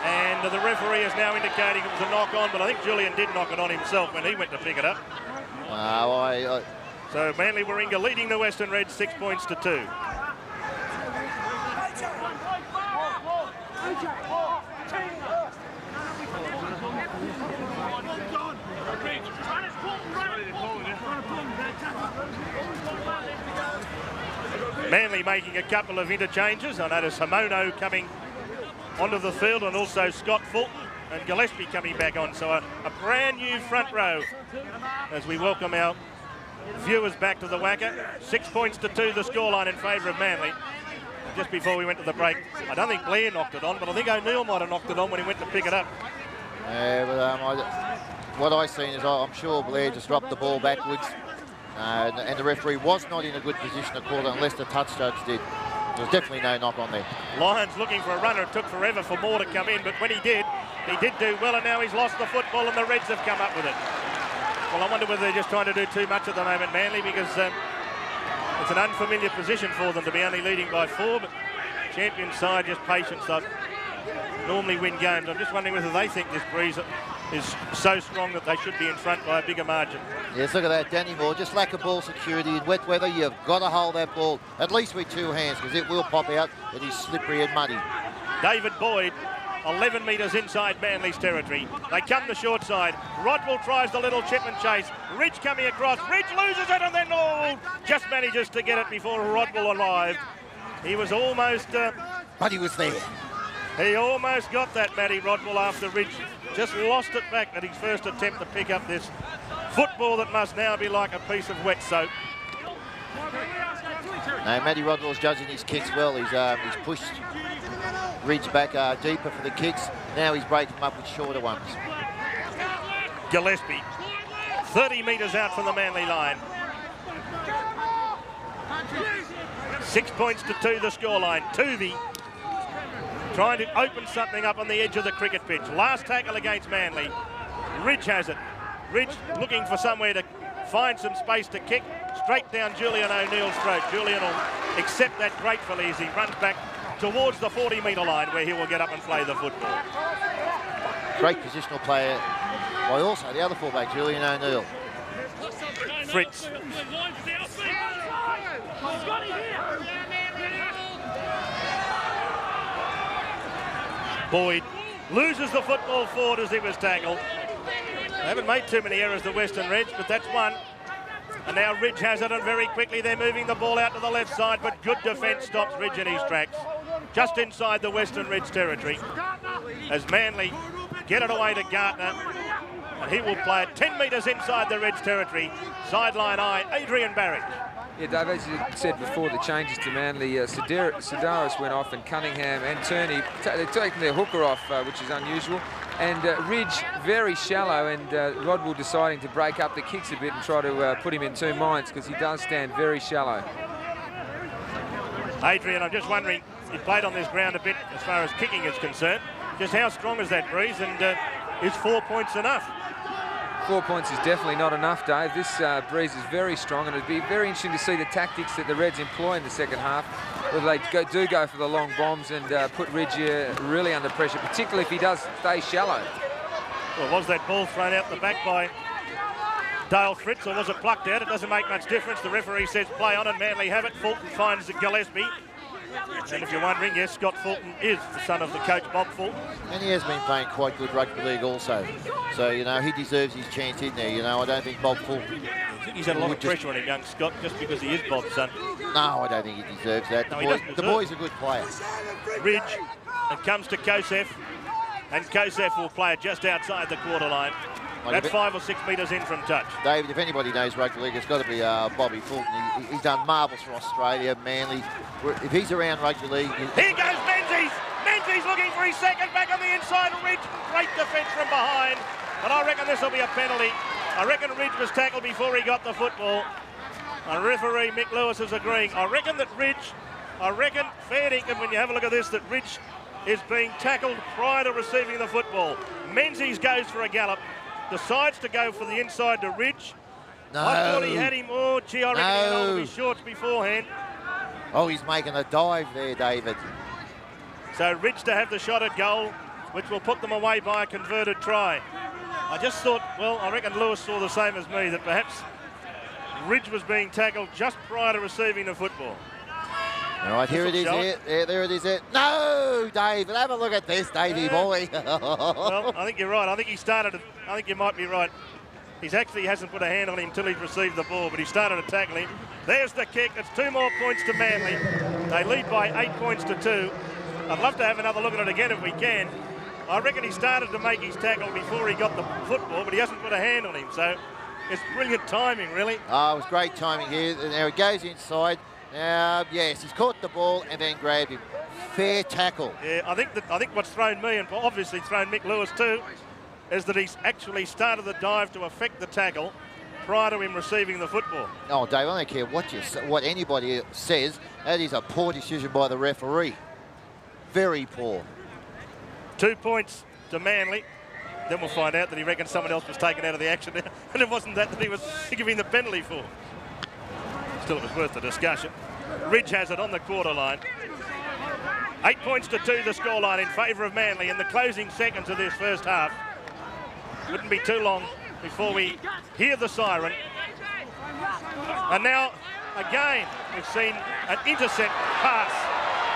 And the referee is now indicating it was a knock on, but I think Julian did knock it on himself when he went to pick it up. So Manly Warringah leading the Western Reds 6 points to 2. Manly making a couple of interchanges. I notice Hamono coming onto the field and also Scott Fulton and Gillespie coming back on. So a brand new front row as we welcome our viewers back to the Wacker. 6 points to 2 the scoreline in favour of Manly. Just before we went to the break, I don't think Blair knocked it on, but I think O'Neill might have knocked it on when he went to pick it up. Yeah, but what I've seen is I'm sure Blair just dropped the ball backwards. And the referee was not in a good position to call it unless the touch judge did. There was definitely no knock on there. Lyons looking for a runner. It took forever for Moore to come in, but when he did do well, and now he's lost the football and the Reds have come up with it. Well, I wonder whether they're just trying to do too much at the moment, Manly, because it's an unfamiliar position for them to be only leading by 4, but champion side, just patience. They normally win games. I'm just wondering whether they think this breeze is so strong that they should be in front by a bigger margin. Yes, look at that, Danny Moore. Just lack of ball security in wet weather. You've got to hold that ball at least with 2 hands because it will pop out. It is slippery and muddy. David Boyd, 11 metres inside Manly's territory. They come the short side. Rodwell tries the little chip and chase. Ridge coming across. Ridge loses it and then just manages to get it before Rodwell arrived. He was almost... but he was there. He almost got that, Matty Rodwell, after Ridge just lost it back at his first attempt to pick up this football that must now be like a piece of wet soap. No, Matty Rodwell's judging his kicks well. He's pushed Ridge back deeper for the kicks. Now he's breaking them up with shorter ones. Gillespie, 30 metres out from the Manly line. 6 points to 2 the scoreline. Tuvey trying to open something up on the edge of the cricket pitch. Last tackle against Manly. Ridge has it. Ridge looking for somewhere to find some space to kick. Straight down Julian O'Neill's throat. Julian will accept that gratefully as he runs back towards the 40-metre line where he will get up and play the football. Great positional player by also the other fullback, Julian O'Neill. Fritz. Boyd loses the football forward as he was tackled. They haven't made too many errors, the Western Reds, but that's one. And now Ridge has it, and very quickly they're moving the ball out to the left side, but good defence stops Ridge in his tracks. Just inside the Western Reds territory. As Manly get it away to Gartner, and he will play it 10 metres inside the Reds territory. Sideline eye, Adrian Barrett. Yeah, Dave, as you said before, the changes to Manly, Sedaris went off and Cunningham and Turney, they've taken their hooker off, which is unusual. And Ridge very shallow, and Rodwell deciding to break up the kicks a bit and try to put him in 2 minds because he does stand very shallow. Adrian, I'm just wondering, he played on this ground a bit as far as kicking is concerned. Just how strong is that breeze, and is 4 points enough? 4 points is definitely not enough, Dave. This breeze is very strong, and it'd be very interesting to see the tactics that the Reds employ in the second half. Well, they do go for the long bombs and put Ridge really under pressure, particularly if he does stay shallow. Well, was that ball thrown out the back by Dale Fritz, or was it plucked out? It doesn't make much difference. The referee says play on and Manly have it. Fulton finds Gillespie. And if you're wondering, yes, Scott Fulton is the son of the coach, Bob Fulton. And he has been playing quite good rugby league also. So, you know, he deserves his chance in there. You know, I don't think Bob Fulton... I think he's had a lot of pressure on him, young Scott, just because he is Bob's son. No, I don't think he deserves that. No, the boy's a good player. Ridge, it comes to Kosef, and Kosef will play it just outside the quarter line. About 5 or 6 metres in from touch. David, if anybody knows rugby league, it's got to be Bobby Fulton. He's done marvels for Australia, Manly. If he's around rugby league... Here goes Menzies! Menzies looking for his second, back on the inside. Ridge, great defence from behind. But I reckon this will be a penalty. I reckon Ridge was tackled before he got the football. And referee Mick Lewis is agreeing. I reckon, fair dinkum, when you have a look at this, that Ridge is being tackled prior to receiving the football. Menzies goes for a gallop. Decides to go for the inside to Ridge. No. I thought he had him. Oh, gee, I reckon he had hold of his shorts beforehand. Oh, he's making a dive there, David. So Ridge to have the shot at goal, which will put them away by a converted try. I just thought, well, I reckon Lewis saw the same as me, that perhaps Ridge was being tackled just prior to receiving the football. All right, here it is. There it is. No, David, have a look at this, Davey boy. Well, I think you're right. I think he started it. I think you might be right. He hasn't put a hand on him until he's received the ball, but he started to tackle him. There's the kick. It's 2 more points to Manly. They lead by 8 points to 2. I'd love to have another look at it again if we can. I reckon he started to make his tackle before he got the football, but he hasn't put a hand on him, so it's brilliant timing, really. Oh, it was great timing here. And there it goes inside. Yes, he's caught the ball and then grabbed him. Fair tackle. Yeah, I think what's thrown me, and obviously thrown Mick Lewis too, is that he's actually started the dive to affect the tackle prior to him receiving the football. Oh, Dave, I don't care what anybody says. That is a poor decision by the referee. Very poor. 2 points to Manly. Then we'll find out that he reckons someone else was taken out of the action, and it wasn't that he was giving the penalty for. Still, it was worth the discussion. Ridge has it on the quarter line. 8 points to 2, the scoreline in favour of Manly in the closing seconds of this first half. Wouldn't be too long before we hear the siren. And now, again, we've seen an intercept pass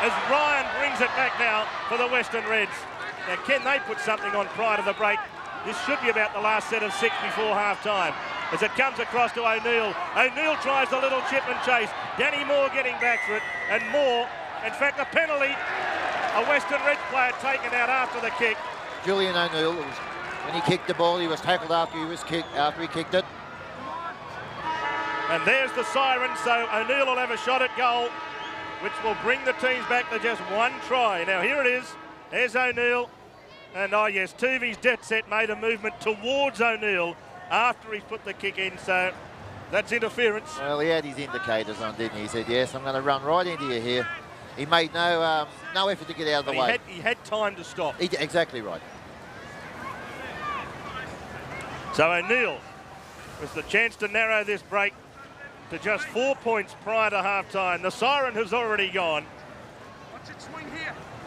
as Ryan brings it back now for the Western Reds. Now, can they put something on prior to the break? This should be about the last set of 6 before half-time. As it comes across to O'Neill. O'Neill tries the little chip and chase. Danny Moore getting back for it. And Moore, in fact, a penalty. A Western Red player taken out after the kick. Julian O'Neill, when he kicked the ball, he was tackled after he kicked it. And there's the siren, so O'Neill will have a shot at goal, which will bring the teams back to just 1 try. Now, here it is. There's O'Neill. And, oh, yes, Tuvi's dead set made a movement towards O'Neill after he's put the kick in, so that's interference. Well, he had his indicators on, didn't he? He said, yes, I'm going to run right into you here. He made no effort to get out of the way. He had time to stop. Exactly right. So O'Neill with the chance to narrow this break to just 4 points prior to half-time. The siren has already gone.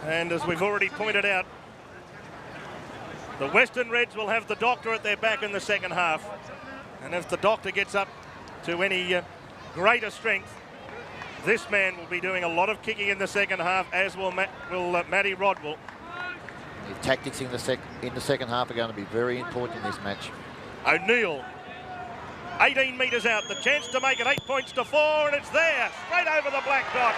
And as we've already pointed out, the Western Reds will have the doctor at their back in the second half. And if the doctor gets up to any greater strength, this man will be doing a lot of kicking in the second half, as will Matty Rodwell. The tactics in the second half are going to be very important in this match. O'Neill, 18 metres out, the chance to make it 8 points to 4, and it's there, straight over the black dot.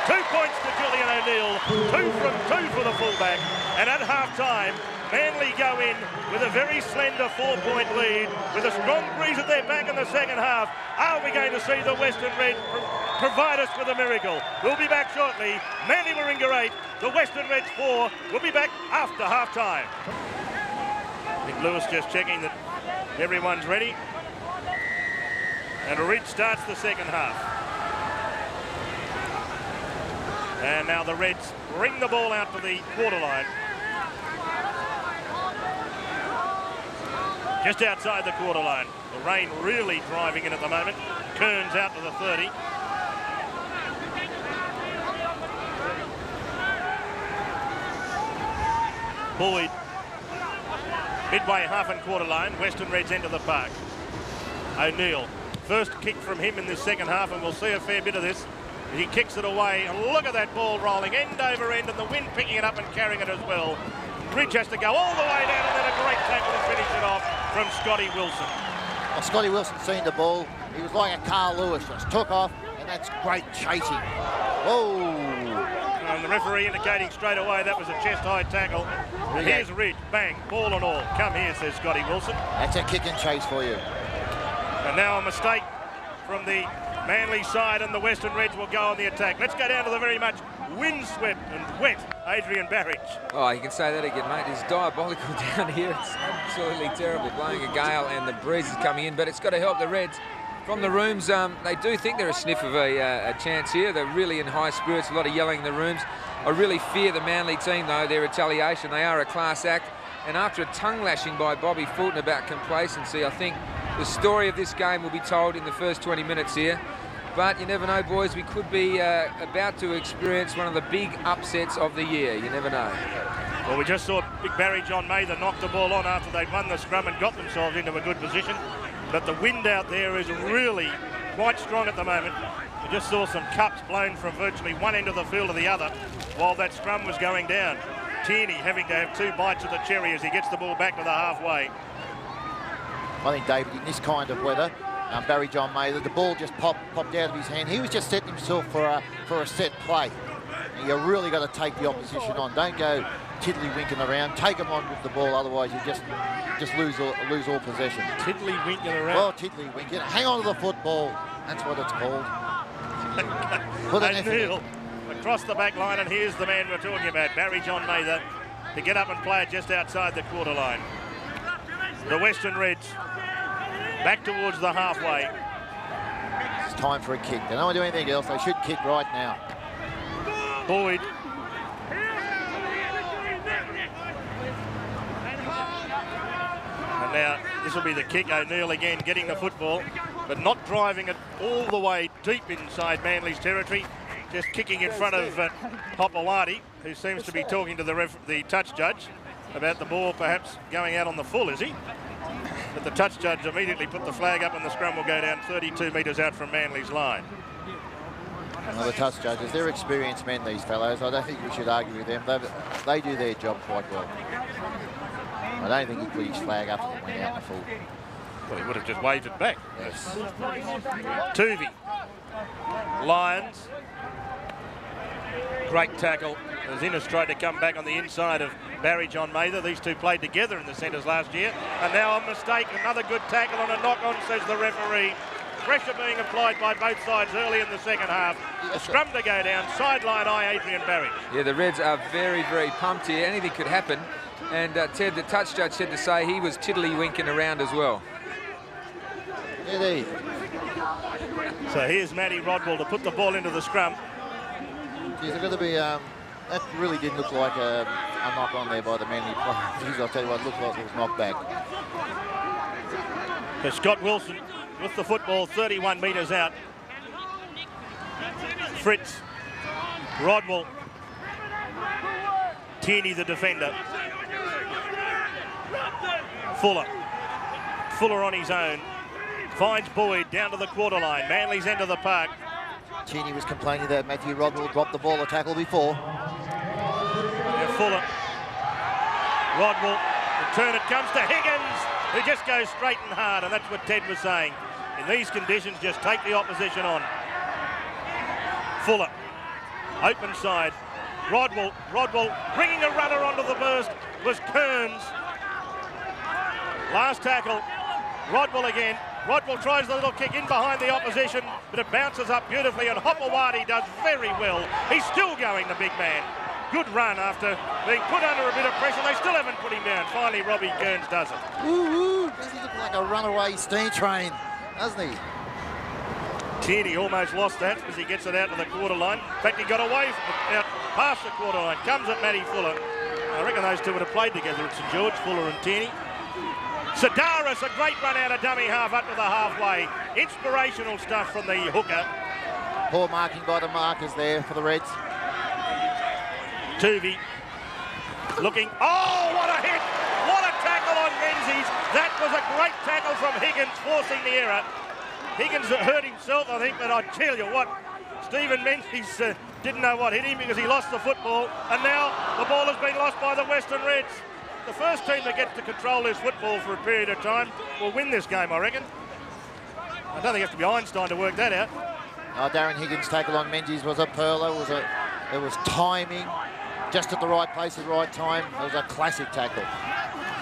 2 points to Julian O'Neill, 2 for the fullback, and at half-time, Manly go in with a very slender 4-point lead, with a strong breeze at their back in the second half. Are we going to see the Western Reds provide us with a miracle? We'll be back shortly. Manly Warringah 8, the Western Reds 4. We'll be back after half-time. I think Lewis just checking that everyone's ready. And Ridge starts the second half. And now the Reds bring the ball out to the quarter line. Just outside the quarter line. The rain really driving in at the moment. Kearns out to the 30. Boyd. Midway half and quarter line, Western Reds enter the park. O'Neill, first kick from him in this second half, and we'll see a fair bit of this. He kicks it away, and look at that ball rolling end over end, and the wind picking it up and carrying it as well. Ridge has to go all the way down, and then a great tackle to finish it off from Scotty Wilson. Well, Scotty Wilson seen the ball. He was like a Carl Lewis, just took off, and that's great chasing. Whoa! And the referee indicating straight away that was a chest-high tackle. And here's Ridge, bang, ball and all. Come here, says Scotty Wilson. That's a kick and chase for you. And now a mistake from the Manly side, and the Western Reds will go on the attack. Let's go down to the very much windswept and wet Adrian Barrage. Oh, you can say that again, mate. It's diabolical down here. It's absolutely terrible, blowing a gale, and the breeze is coming in, but it's got to help the Reds. From the rooms, they do think they're a sniff of a chance here. They're really in high spirits, a lot of yelling in the rooms. I really fear the Manly team, though, their retaliation. They are a class act. And after a tongue lashing by Bobby Fulton about complacency, I think the story of this game will be told in the first 20 minutes here. But you never know, boys. We could be about to experience one of the big upsets of the year. You never know. Well, we just saw Big Barry John Mather knock the ball on after they'd won the scrum and got themselves into a good position. But the wind out there is really quite strong at the moment. We just saw some cups blown from virtually one end of the field to the other while that scrum was going down. Tierney having to have two bites of the cherry as he gets the ball back to the halfway. I think, David, in this kind of weather, Barry John Mather, the ball just popped out of his hand. He was just setting himself for a set play. And you really got to take the opposition on. Don't go tiddly-winking around. Take them on with the ball, otherwise you just lose all possession. Tiddly-winking around? Well, tiddly-winking. Hang on to the football. That's what it's called. Put an effort in. Across the back line, and here's the man we're talking about, Barry John Mather, to get up and play it just outside the quarter line. The Western Reds back towards the halfway. It's time for a kick. They don't want to do anything else. They should kick right now. Boyd. And now this will be the kick. O'Neill again getting the football, but not driving it all the way deep inside Manly's territory. Just kicking in front of Hopewadi, who seems to be talking to the touch judge about the ball perhaps going out on the full, is he? But the touch judge immediately put the flag up, and the scrum will go down 32 metres out from Manly's line. Well, the touch judges, they're experienced men, these fellows. I don't think we should argue with them. They do their job quite well. I don't think he put his flag up and went out in the full. Well, he would have just waved it back. Yes. Tuvey. Lions. Great tackle as Innes tried to come back on the inside of Barry John Mather. These two played together in the centres last year. And now a mistake, another good tackle on a knock-on, says the referee. Pressure being applied by both sides early in the second half. A scrum to go down, sideline eye Adrian Barry. Yeah, the Reds are very, very pumped here. Anything could happen. And Ted, the touch judge, said to say he was tiddly-winking around as well. Indeed. So here's Matty Rodwell to put the ball into the scrum. Geez, they're going to be, that really didn't look like a knock on there by the Manly players. I'll tell you what, it looked like it was knocked back. So Scott Wilson with the football 31 metres out. Fritz, Rodwell, Tierney the defender. Fuller on his own. Finds Boyd down to the quarter line. Manly's end of the park. Tierney was complaining that Matthew Rodwell dropped the ball a tackle before. Yeah, Fuller. Rodwell. The turn it comes to Higgins, who just goes straight and hard, and that's what Ted was saying. In these conditions, just take the opposition on. Fuller. Open side. Rodwell bringing a runner onto the burst was Kearns. Last tackle. Rodwell again. Rodwell tries the little kick in behind the opposition, but it bounces up beautifully, and Hopewadi does very well. He's still going, the big man. Good run after being put under a bit of pressure. They still haven't put him down. Finally, Robbie Kearns does it. Ooh, does he look like a runaway steam train, doesn't he? Tierney almost lost that as he gets it out to the quarter line. In fact, he got away from out past the quarter line. Comes at Matty Fuller. I reckon those two would have played together at St George, Fuller and Tierney. Sedaris, a great run out of dummy half up to the halfway. Inspirational stuff from the hooker. Poor marking by the markers there for the Reds. Tuvey looking. Oh, That was a great tackle from Higgins, forcing the error. Higgins hurt himself, I think, but I tell you what, Stephen Menzies didn't know what hit him because he lost the football, and now the ball has been lost by the Western Reds. The first team that gets to control this football for a period of time will win this game, I reckon. I don't think it has to be Einstein to work that out. Darren Higgins' tackle on Menzies was a pearler. It was timing, just at the right place at the right time. It was a classic tackle.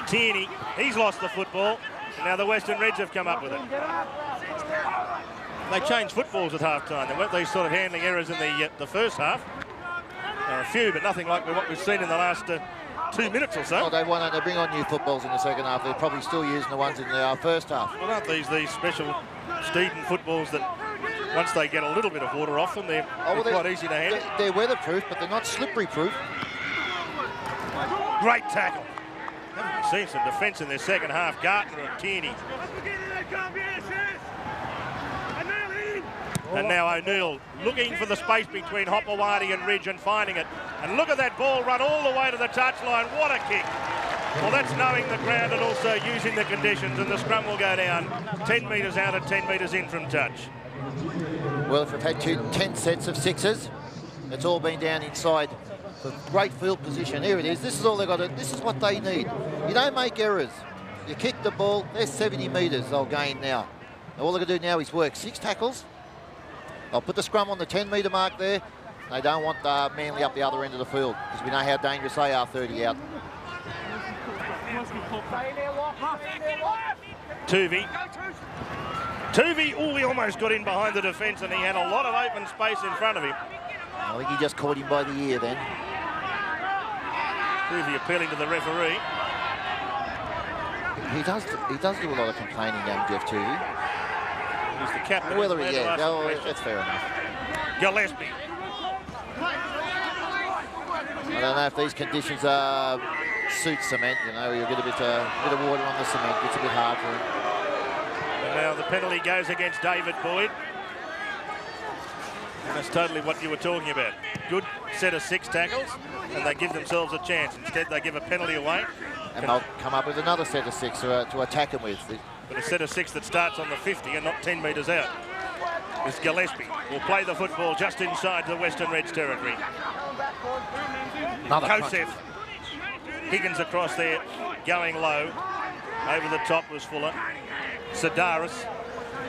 Tierney, he's lost the football, and now the Western Reds have come up with it. They changed footballs at half-time. There weren't these sort of handling errors in the first half. There are a few, but nothing like what we've seen in the last 2 minutes or so. Oh, they bring on new footballs in the second half. They're probably still using the ones in the first half. Well, aren't these special Steeden footballs that once they get a little bit of water off them, they're quite easy to handle? They're weatherproof, but they're not slippery-proof. Great tackle. Haven't seen some defence in their second half. Gartner and Tierney. And now O'Neill looking for the space between Hopewadi and Ridge and finding it. And look at that ball run all the way to the touchline. What a kick. Well, that's knowing the ground and also using the conditions, and the scrum will go down 10 metres out and 10 metres in from touch. Well, if we've had 10 sets of sixes, it's all been down inside. The great field position. Here it is. This is all they've got to do. This is what they need. You don't make errors. You kick the ball. They're 70 metres they'll gain now. And all they've got to do now is work 6 tackles. They'll put the scrum on the 10-metre mark there. They don't want Manly up the other end of the field because we know how dangerous they are 30 out. Tuvey, he almost got in behind the defence and he had a lot of open space in front of him. I think he just caught him by the ear then. Tuvey appealing to the referee. He does do a lot of complaining, young Jeff Tuvey. He's the captain. Whether that's fair enough. Gillespie. I don't know if these conditions suit cement. You know, you get a bit of water on the cement. It's a bit hard for him. And now the penalty goes against David Boyd. And that's totally what you were talking about. Good set of 6 tackles, and they give themselves a chance. Instead, they give a penalty away. And they'll come up with another set of 6 to attack him with. But a set of 6 that starts on the 50 and not 10 metres out. Is Gillespie will play the football just inside the Western Reds territory. Kosef. Higgins across there, going low. Over the top was Fuller. Sidaris,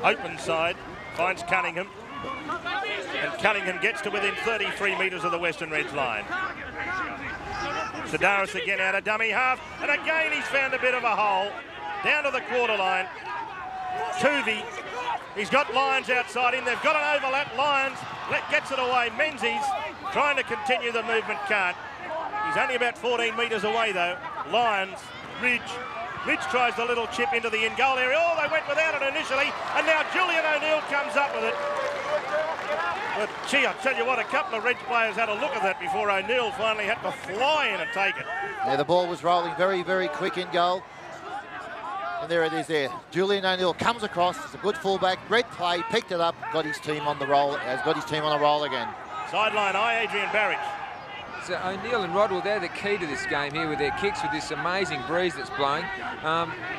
open side, finds Cunningham. And Cunningham gets to within 33 metres of the Western Reds line. Sidaris again out of dummy half. And again he's found a bit of a hole. Down to the quarter line. Tuvey, he's got Lyons outside him. They've got an overlap. Lyons gets it away. Menzies trying to continue the movement, can't. He's only about 14 metres away though. Lyons, Ridge tries the little chip into the in-goal area. Oh, they went without it initially, and now Julian O'Neill comes up with it. But gee, I tell you what, a couple of Reds players had a look at that before O'Neill finally had to fly in and take it. Yeah, the ball was rolling very, very quick in goal. And there it is there. Julian O'Neill comes across. It's a good fullback. Great play. Picked it up. Got his team on the roll. Has got his team on the roll again. Sideline eye, Adrian Barrich. So O'Neill and Rodwell, they're the key to this game here with their kicks, with this amazing breeze that's blowing.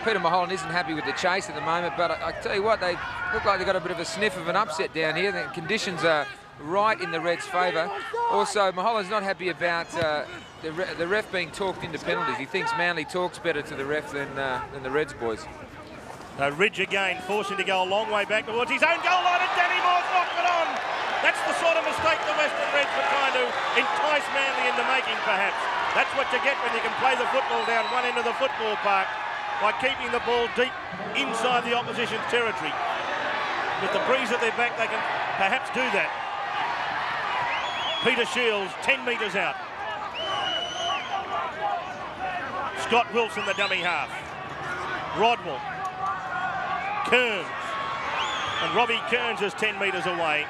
Peter Mulholland isn't happy with the chase at the moment, but I tell you what, they look like they've got a bit of a sniff of an upset down here. The conditions are right in the Reds' favour. Also, Mulholland's not happy about the ref being talked into penalties. He thinks Manly talks better to the ref than the Reds boys. Ridge again, forcing to go a long way back towards his own goal line, and Danny Moore's knocked it on. That's the sort of mistake the Western Reds were trying to entice Manly into making, perhaps. That's what you get when you can play the football down one end of the football park by keeping the ball deep inside the opposition's territory. With the breeze at their back, they can perhaps do that. Peter Shields, 10 metres out. Scott Wilson, the dummy half. Rodwell. Kearns. And Robbie Kearns is 10 metres away.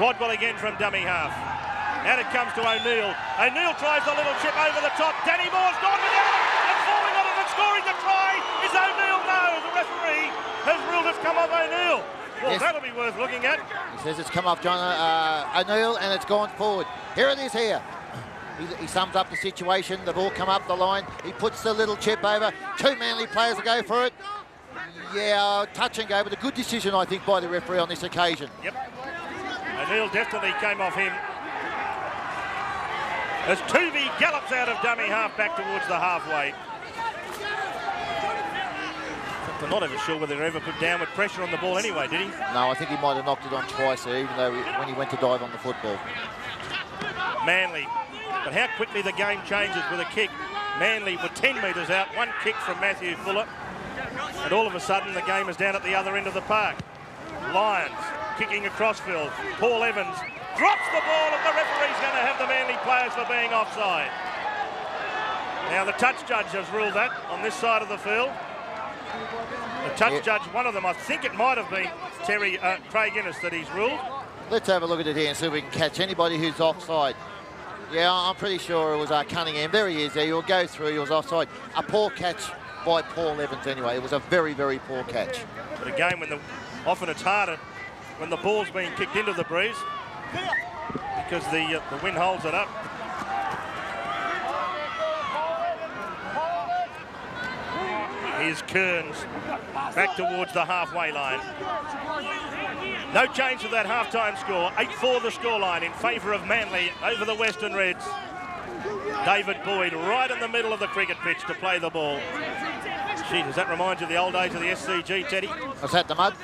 Rodwell again from dummy half. Out it comes to O'Neill. O'Neill tries a little chip over the top. Danny Moore's gone without it, and falling on it and scoring the try is O'Neill. No, the referee has ruled it's come off O'Neill. Well, yes, that'll be worth looking at. He says it's come off John O'Neill, and it's gone forward. Here it is here. He sums up the situation. The ball come up the line. He puts the little chip over. 2 Manly players will go for it. Yeah, touch and go, but a good decision, I think, by the referee on this occasion. Yep. O'Neill definitely came off him. As Tuvey gallops out of dummy half back towards the halfway. I'm not even sure whether he ever put downward pressure on the ball anyway, did he? No, I think he might have knocked it on twice there, even though when he went to dive on the football. Manly. But how quickly the game changes with a kick. Manly were 10 metres out, 1 kick from Matthew Fuller. And all of a sudden the game is down at the other end of the park. Lions kicking across field. Paul Evans drops the ball and the referee's going to have the Manly players for being offside. Now the touch judge has ruled that on this side of the field. The touch judge, one of them, I think it might have been Craig Innes that he's ruled. Let's have a look at it here and see if we can catch anybody who's offside. Yeah, I'm pretty sure it was Cunningham. There he is there. He'll go through. He was offside. A poor catch by Paul Evans anyway. It was a very, very poor catch. But again, often it's harder when the ball's being kicked into the breeze because the wind holds it up. Here's Kearns back towards the halfway line. No change to that half-time score. 8-4 the scoreline in favour of Manly over the Western Reds. David Boyd right in the middle of the cricket pitch to play the ball. Gee, does that remind you of the old days of the SCG, Teddy? Was that the mud?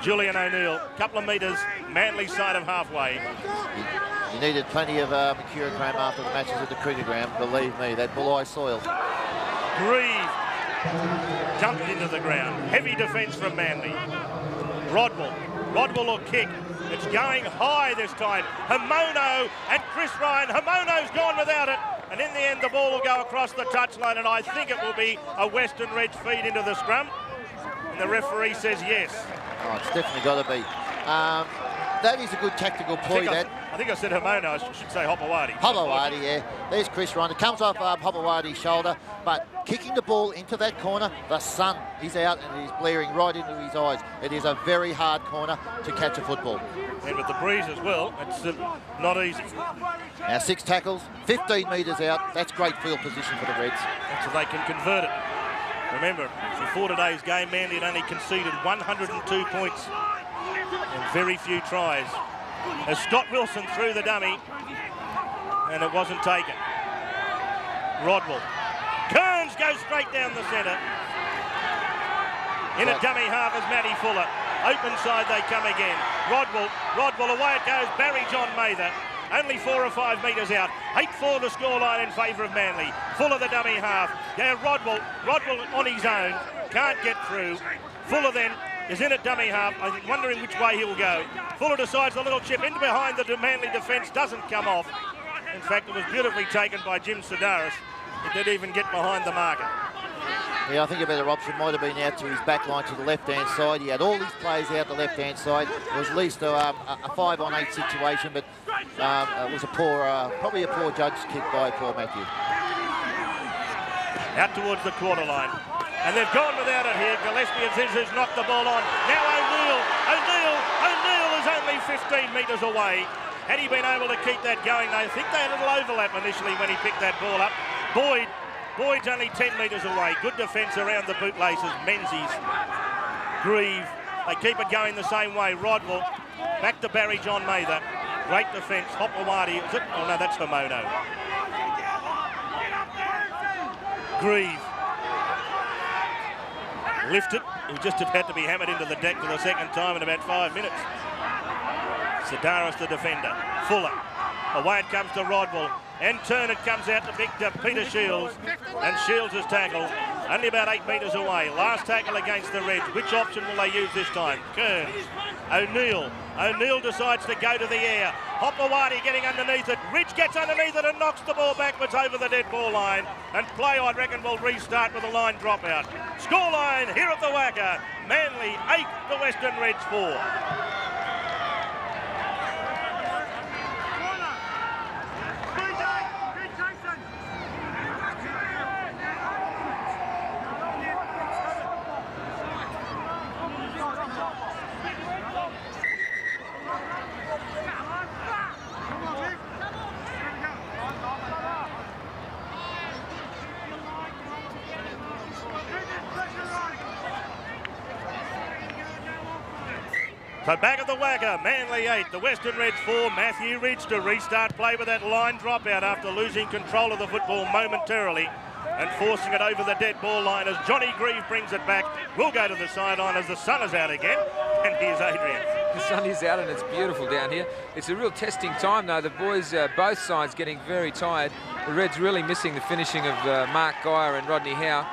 Julian O'Neill, couple of metres, Manly side of halfway. You needed plenty of mercurochrome after the matches at the cricket ground. Believe me, that Bulli soil. Grieve dumped into the ground. Heavy defence from Manly. Rodwell will kick. It's going high this time. Hamono and Chris Ryan. Hamono's gone without it. And in the end, the ball will go across the touchline, and I think it will be a Western Reds feed into the scrum. And the referee says yes. Oh, it's definitely got to be. That is a good tactical ploy, I think I said Hamono. I should say Hopewadi. Hopewadi, yeah. There's Chris Ryan. It comes off Hopewadi's shoulder, but kicking the ball into that corner, the sun is out and he's blaring right into his eyes. It is a very hard corner to catch a football. And with the breeze as well, it's not easy. Now 6 tackles, 15 metres out. That's great field position for the Reds. So they can convert it. Remember, before today's game, Manly had only conceded 102 points and very few tries. As Scott Wilson threw the dummy, and it wasn't taken. Rodwell. Kearns goes straight down the centre. In a dummy half is Matty Fuller. Open side they come again. Rodwell, away it goes. Barry John Mather. Only 4 or 5 metres out. 8-4 the scoreline in favour of Manly. Fuller the dummy half. Yeah, Rodwell on his own. Can't get through. Fuller then is in a dummy half. I'm wondering which way he'll go. Fuller decides a little chip in behind the Manly defence. Doesn't come off. In fact, it was beautifully taken by Jim Sidaris. It didn't even get behind the marker. Yeah, I think a better option might have been out to his back line to the left-hand side. He had all these players out the left-hand side. It was at least a 5-on-8 situation, but it was probably a poor judge kick by Paul Matthew. Out towards the quarter line. And they've gone without it here. Gillespie and Ziz's knocked the ball on. Now O'Neill is only 15 metres away. Had he been able to keep that going, I think they had a little overlap initially when he picked that ball up. Boyd's only 10 metres away. Good defence around the bootlaces. Menzies, Grieve. They keep it going the same way. Rodwell back to Barry John Mather. Great defence. Hopewadi. Is it? Oh no, that's Hamono. Grieve. Lifted. He just had to be hammered into the deck for the second time in about 5 minutes. Sidaris the defender. Fuller. Away it comes to Rodwell. And turn it comes out to Peter Shields. And Shields is tackled. Only about 8 metres away. Last tackle against the Reds. Which option will they use this time? Kearns. O'Neill. O'Neill decides to go to the air. Hopewadi getting underneath it. Ridge gets underneath it and knocks the ball backwards over the dead ball line. And play, I reckon, will restart with a line dropout. Scoreline here at the Wacker. Manly 8, the Western Reds 4. So back at the Wagga, Manly 8, the Western Reds 4, Matthew Ridge to restart play with that line dropout after losing control of the football momentarily and forcing it over the dead ball line as Johnny Grieve brings it back. We'll go to the sideline as the sun is out again, and here's Adrian. The sun is out and it's beautiful down here. It's a real testing time though. The boys, both sides getting very tired. The Reds really missing the finishing of Mark Geyer and Rodney Howe.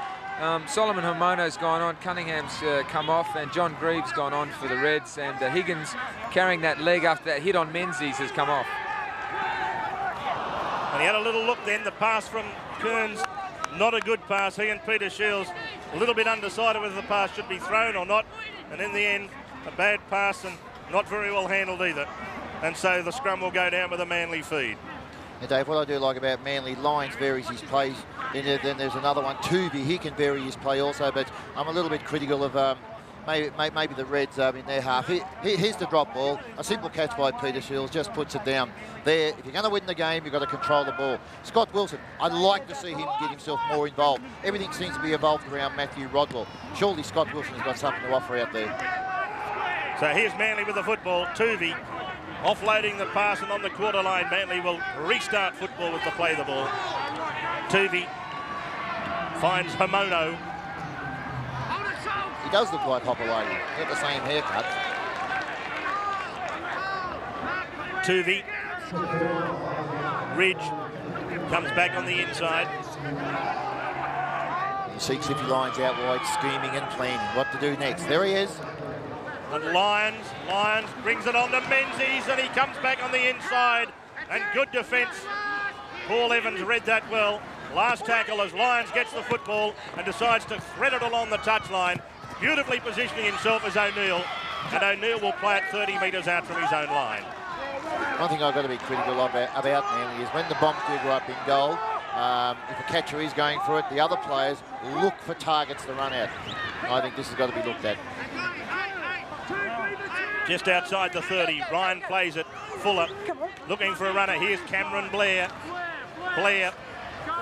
Solomon Homono's gone on, Cunningham's come off, and John Greaves gone on for the Reds, and Higgins carrying that leg after that hit on Menzies has come off. And he had a little look then, the pass from Kearns, not a good pass. He and Peter Shields a little bit undecided whether the pass should be thrown or not, and in the end, a bad pass and not very well handled either. And so the scrum will go down with a Manly feed. And Dave, what I do like about Manly, Lyons varies his plays. Then there's another one, Tuvey. He can vary his play also, but I'm a little bit critical of maybe the Reds in their half. Here's the drop ball. A simple catch by Peter Shields, just puts it down. There, if you're going to win the game, you've got to control the ball. Scott Wilson, I'd like to see him get himself more involved. Everything seems to be evolved around Matthew Rodwell. Surely Scott Wilson has got something to offer out there. So here's Manly with the football. Tuvey offloading the pass, and on the quarter line, Manly will restart football with the play the ball. Tuvey finds Homono. He does look like Hopperway. Got the same haircut. Tuvey. Ridge comes back on the inside. You see Cliffy Lyons out wide, scheming and planning what to do next. There he is. And Lyons brings it on to Menzies, and he comes back on the inside. And good defence. Paul Evans read that well. Last tackle as Lyons gets the football and decides to thread it along the touchline. Beautifully positioning himself as O'Neill. And O'Neill will play it 30 metres out from his own line. One thing I've got to be critical about Manly is when the Bombs do go up in goal, if a catcher is going for it, the other players look for targets to run out. I think this has got to be looked at. Just outside the 30, Ryan plays it. Fuller looking for a runner. Here's Cameron Blair. Blair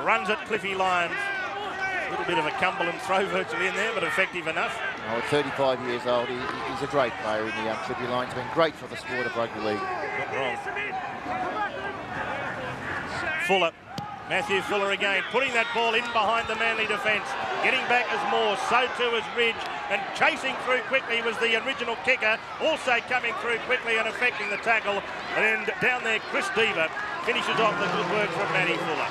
runs at Cliffy Lyons. A little bit of a Cumberland throw virtually in there, but effective enough. Oh, at 35 years old, he's a great player in the Cliffy Lyons. Been great for the sport of rugby league. Not wrong. Fuller. Matthew Fuller again, putting that ball in behind the Manly defence. Getting back as Moore, so too is Ridge, and chasing through quickly was the original kicker, also coming through quickly and affecting the tackle. And down there, Chris Deaver finishes off the good work from Matty Fuller.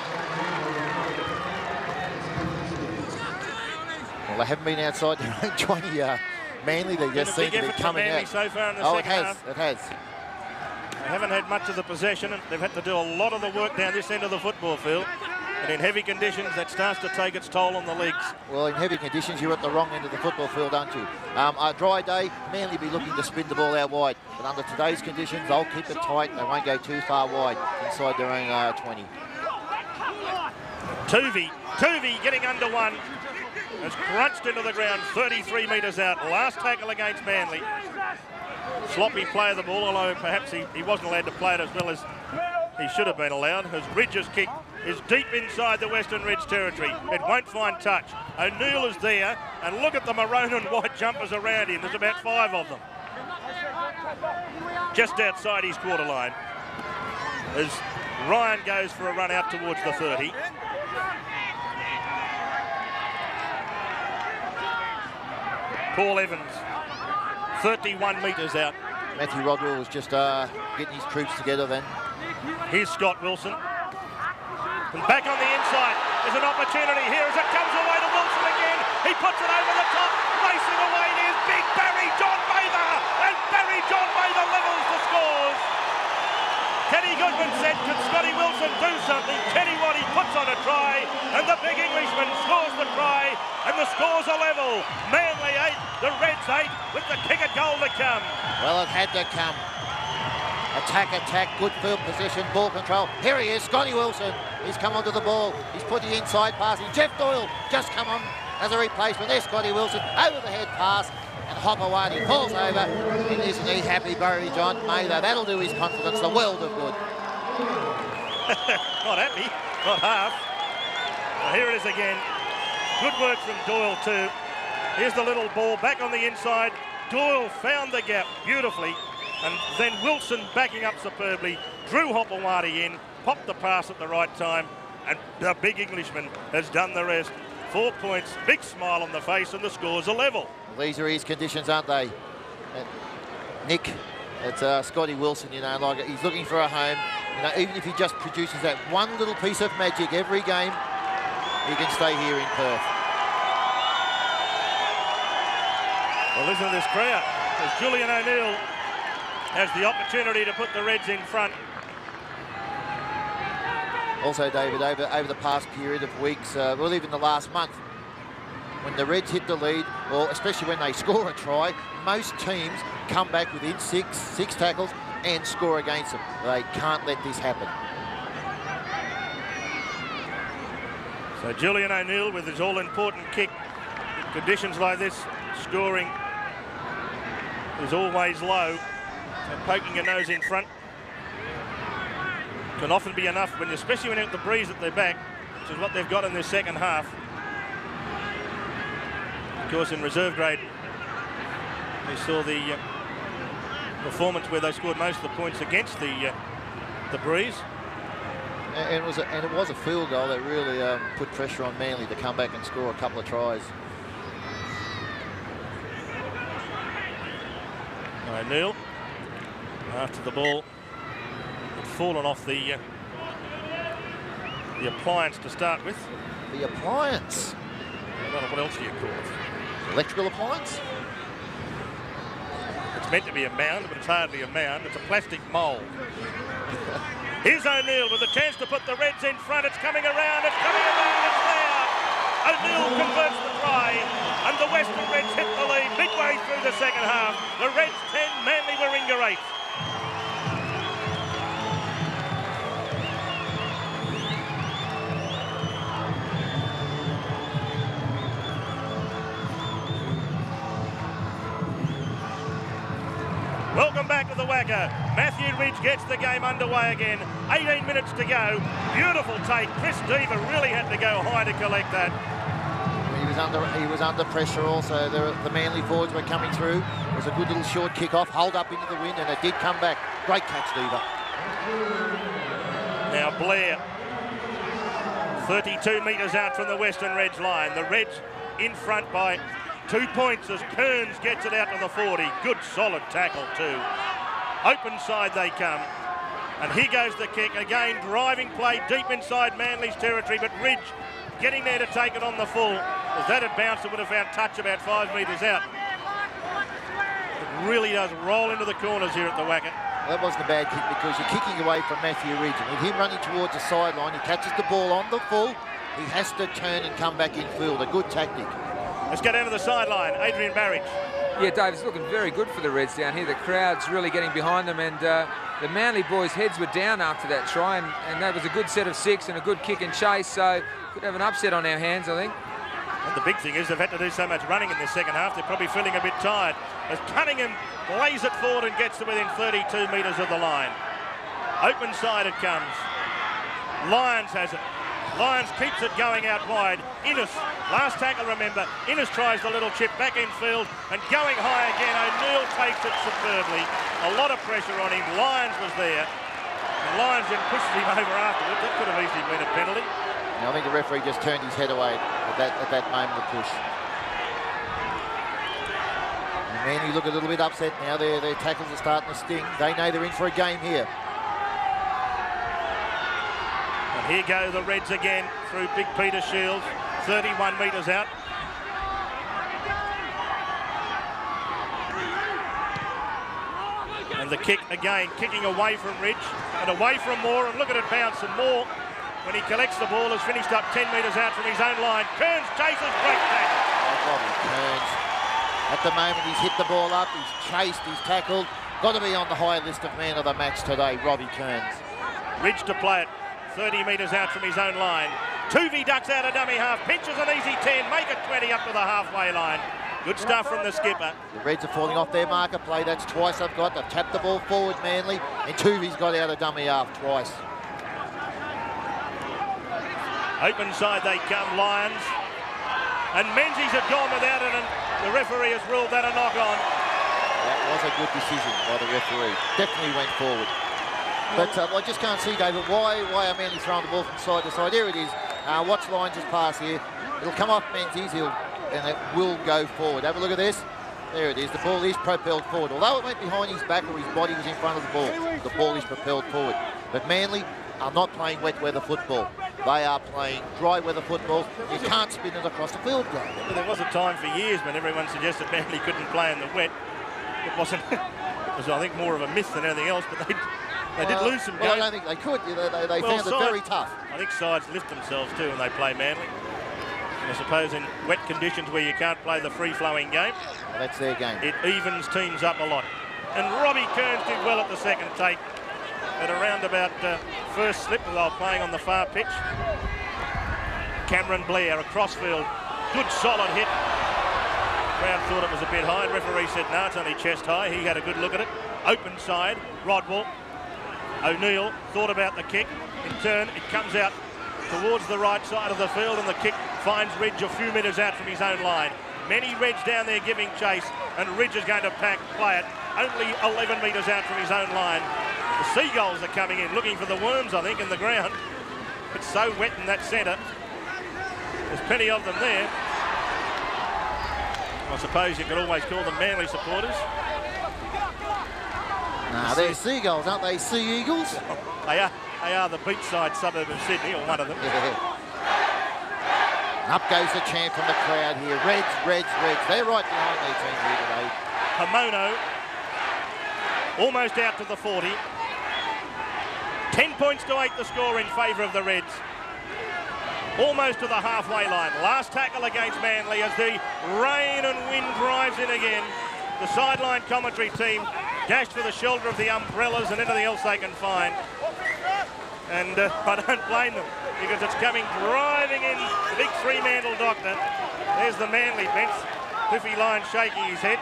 Well, they haven't been outside their own 20, Manly. They just seem to be coming out. So far in the second half. It has. They haven't had much of the possession, and they've had to do a lot of the work down this end of the football field. And in heavy conditions, that starts to take its toll on the legs. Well, in heavy conditions, you're at the wrong end of the football field, aren't you? A dry day, Manly be looking to spin the ball out wide. But under today's conditions, they'll keep it tight. They won't go too far wide inside their own 20. Tuvey getting under one. Has crunched into the ground 33 metres out. Last tackle against Manly. Sloppy play of the ball, although perhaps he wasn't allowed to play it as well as he should have been allowed. As Ridge's kick is deep inside the Western Ridge territory. It won't find touch. O'Neill is there, and look at the maroon and white jumpers around him. There's about 5 of them. Just outside his quarter line. As Ryan goes for a run out towards the 30. Paul Evans, 31 metres out. Matthew Rodwell was just getting his troops together then. Here's Scott Wilson. And back on the inside. There's an opportunity here as it comes away to Wilson again. He puts it over the top. Racing away is big Barry John Mather. And Barry John Mather levels the scores. Kenny Goodman said, can Scotty Wilson do something? Kenny Waddy puts on a try, and the big Englishman scores the try, and the scores are level. Manly 8, the Reds 8, with the kick at goal to come. Well, it had to come. Attack, good field position, ball control. Here he is, Scotty Wilson. He's come onto the ball. He's put the inside pass in. Jeff Doyle just come on as a replacement. There's Scotty Wilson, over the head pass. And Hopperwani falls over, and isn't he happy, Barry John Mather? That'll do his confidence the world of good. Not happy, not half. Well, here it is again. Good work from Doyle too. Here's the little ball back on the inside. Doyle found the gap beautifully, and then Wilson backing up superbly, drew Hopewadi in, popped the pass at the right time, and the big Englishman has done the rest. 4 points, big smile on the face, and the score's a level. Well, these are his conditions, aren't they? Nick, it's Scotty Wilson, you know, like he's looking for a home. You know, even if he just produces that one little piece of magic every game, he can stay here in Perth. Well, listen to this crowd, as Julian O'Neill has the opportunity to put the Reds in front. Also, David, over the past period of weeks, well, even the last month, when the Reds hit the lead, well, especially when they score a try, most teams come back within six tackles and score against them. They can't let this happen. So Julian O'Neill with his all-important kick. In conditions like this, scoring is always low. So poking your nose in front can often be enough, when, especially when you have the breeze at their back, which is what they've got in their second half. Of course, in reserve grade, we saw the performance where they scored most of the points against the breeze. And it was a field goal that really put pressure on Manly to come back and score a couple of tries. O'Neill, after the ball had fallen off the appliance to start with. The appliance? I don't know, what else do you call it? Electrical appliance? It's meant to be a mound, but it's hardly a mound. It's a plastic mould. Here's O'Neill with a chance to put the Reds in front. It's coming around, it's there. O'Neill converts the try, and the Western Reds hit the lead midway through the second half. The Reds 10, Manly Warringah 8. Welcome back to the Wacker. Matthew Ridge gets the game underway again. 18 minutes to go. Beautiful take. Chris Deaver really had to go high to collect that. He was under pressure also. The Manly forwards were coming through. It was a good little short kick off, hold up into the wind, and it did come back. Great catch, Deaver. Now Blair, 32 metres out from the Western Reds line. The Reds in front by 2 points as Kearns gets it out to the 40. Good solid tackle too. Open side they come. And here goes the kick. Again, driving play deep inside Manly's territory, but Ridge getting there to take it on the full. If that had bounced, it would have found touch about 5 metres out. It really does roll into the corners here at the Wacker. That wasn't a bad kick because you're kicking away from Matthew Ridge. And with him running towards the sideline, he catches the ball on the full. He has to turn and come back in field. A good tactic. Let's go down to the sideline. Adrian Barrage. Yeah, Dave, it's looking very good for the Reds down here. The crowd's really getting behind them, and the Manly boys' heads were down after that try, and that was a good set of 6 and a good kick and chase, so could have an upset on our hands, I think. And the big thing is they've had to do so much running in the second half, they're probably feeling a bit tired. As Cunningham lays it forward and gets to within 32 metres of the line. Open side it comes. Lyons has it. Lyons keeps it going out wide. Innes, last tackle, remember. Innes tries the little chip back in field and going high again. O'Neill takes it superbly. A lot of pressure on him. Lyons was there. And Lyons then pushes him over afterwards. That could have easily been a penalty. I think the referee just turned his head away at that moment of push. And Manly look a little bit upset now. Their tackles are starting to sting. They know they're in for a game here. And here go the Reds again through Big Peter Shields, 31 metres out. And the kick again, kicking away from Ridge and away from Moore, and look at it bounce, and Moore, when he collects the ball, has finished up 10 metres out from his own line. Kearns chases, great tackle. Robbie Kearns. At the moment, he's hit the ball up, he's chased, he's tackled. Got to be on the high list of man of the match today, Robbie Kearns. Ridge to play it, 30 metres out from his own line. Tuvey ducks out a dummy half, pinches an easy 10, make it 20 up to the halfway line. Good stuff from the skipper. The Reds are falling off their marker play. That's twice they've got. They've tapped the ball forward, Manly, and Tuvey's got out a dummy half twice. Open side they come, Lions. And Menzies have gone without it, and the referee has ruled that a knock on. was a good decision by the referee. Definitely went forward. But I just can't see, David, why are Manly throwing the ball from side to side? There it is. Watch Lyons' pass here. It'll come off Menzies, and it will go forward. Have a look at this. There it is. The ball is propelled forward. Although it went behind his back or his body was in front of the ball is propelled forward. But Manly are not playing wet weather football. They are playing dry weather football. You can't spin it across the field, Glenn. Well, there was a time for years when everyone suggested Manly couldn't play in the wet. It wasn't. It was, I think, more of a myth than anything else. But they did lose some games. I don't think they could. They found it very tough. I think sides lift themselves too when they play Manly. And I suppose in wet conditions where you can't play the free-flowing game, well, that's their game. It evens teams up a lot. And Robbie Kearns did well at the second take. At around about first slip, they were playing on the far pitch. Cameron Blair, a crossfield, good solid hit. Crowd thought it was a bit high. Referee said no, it's only chest high. He had a good look at it. Open side, Rodwell. O'Neill thought about the kick. In turn, it comes out towards the right side of the field, and the kick finds Ridge a few metres out from his own line. Many Reds down there giving chase, and Ridge is going to play it only 11 metres out from his own line. The Seagulls are coming in, looking for the worms, I think, in the ground. It's so wet in that centre. There's plenty of them there. I suppose you could always call them Manly supporters. Nah, they're Seagulls, aren't they? Sea Eagles? They are the beachside suburb of Sydney, or one of them. Yeah. Up goes the chant from the crowd here. Reds, Reds, Reds. They're right behind their team here today. Pomono almost out to the 40. 10 points to 8 the score in favour of the Reds. Almost to the halfway line. Last tackle against Manly as the rain and wind drives in again. The sideline commentary team dashed for the shelter of the umbrellas and anything else they can find. And I don't blame them, because it's coming driving in, the big Fremantle doctor. There's the Manly bench. Cliffy Lyons shaking his head.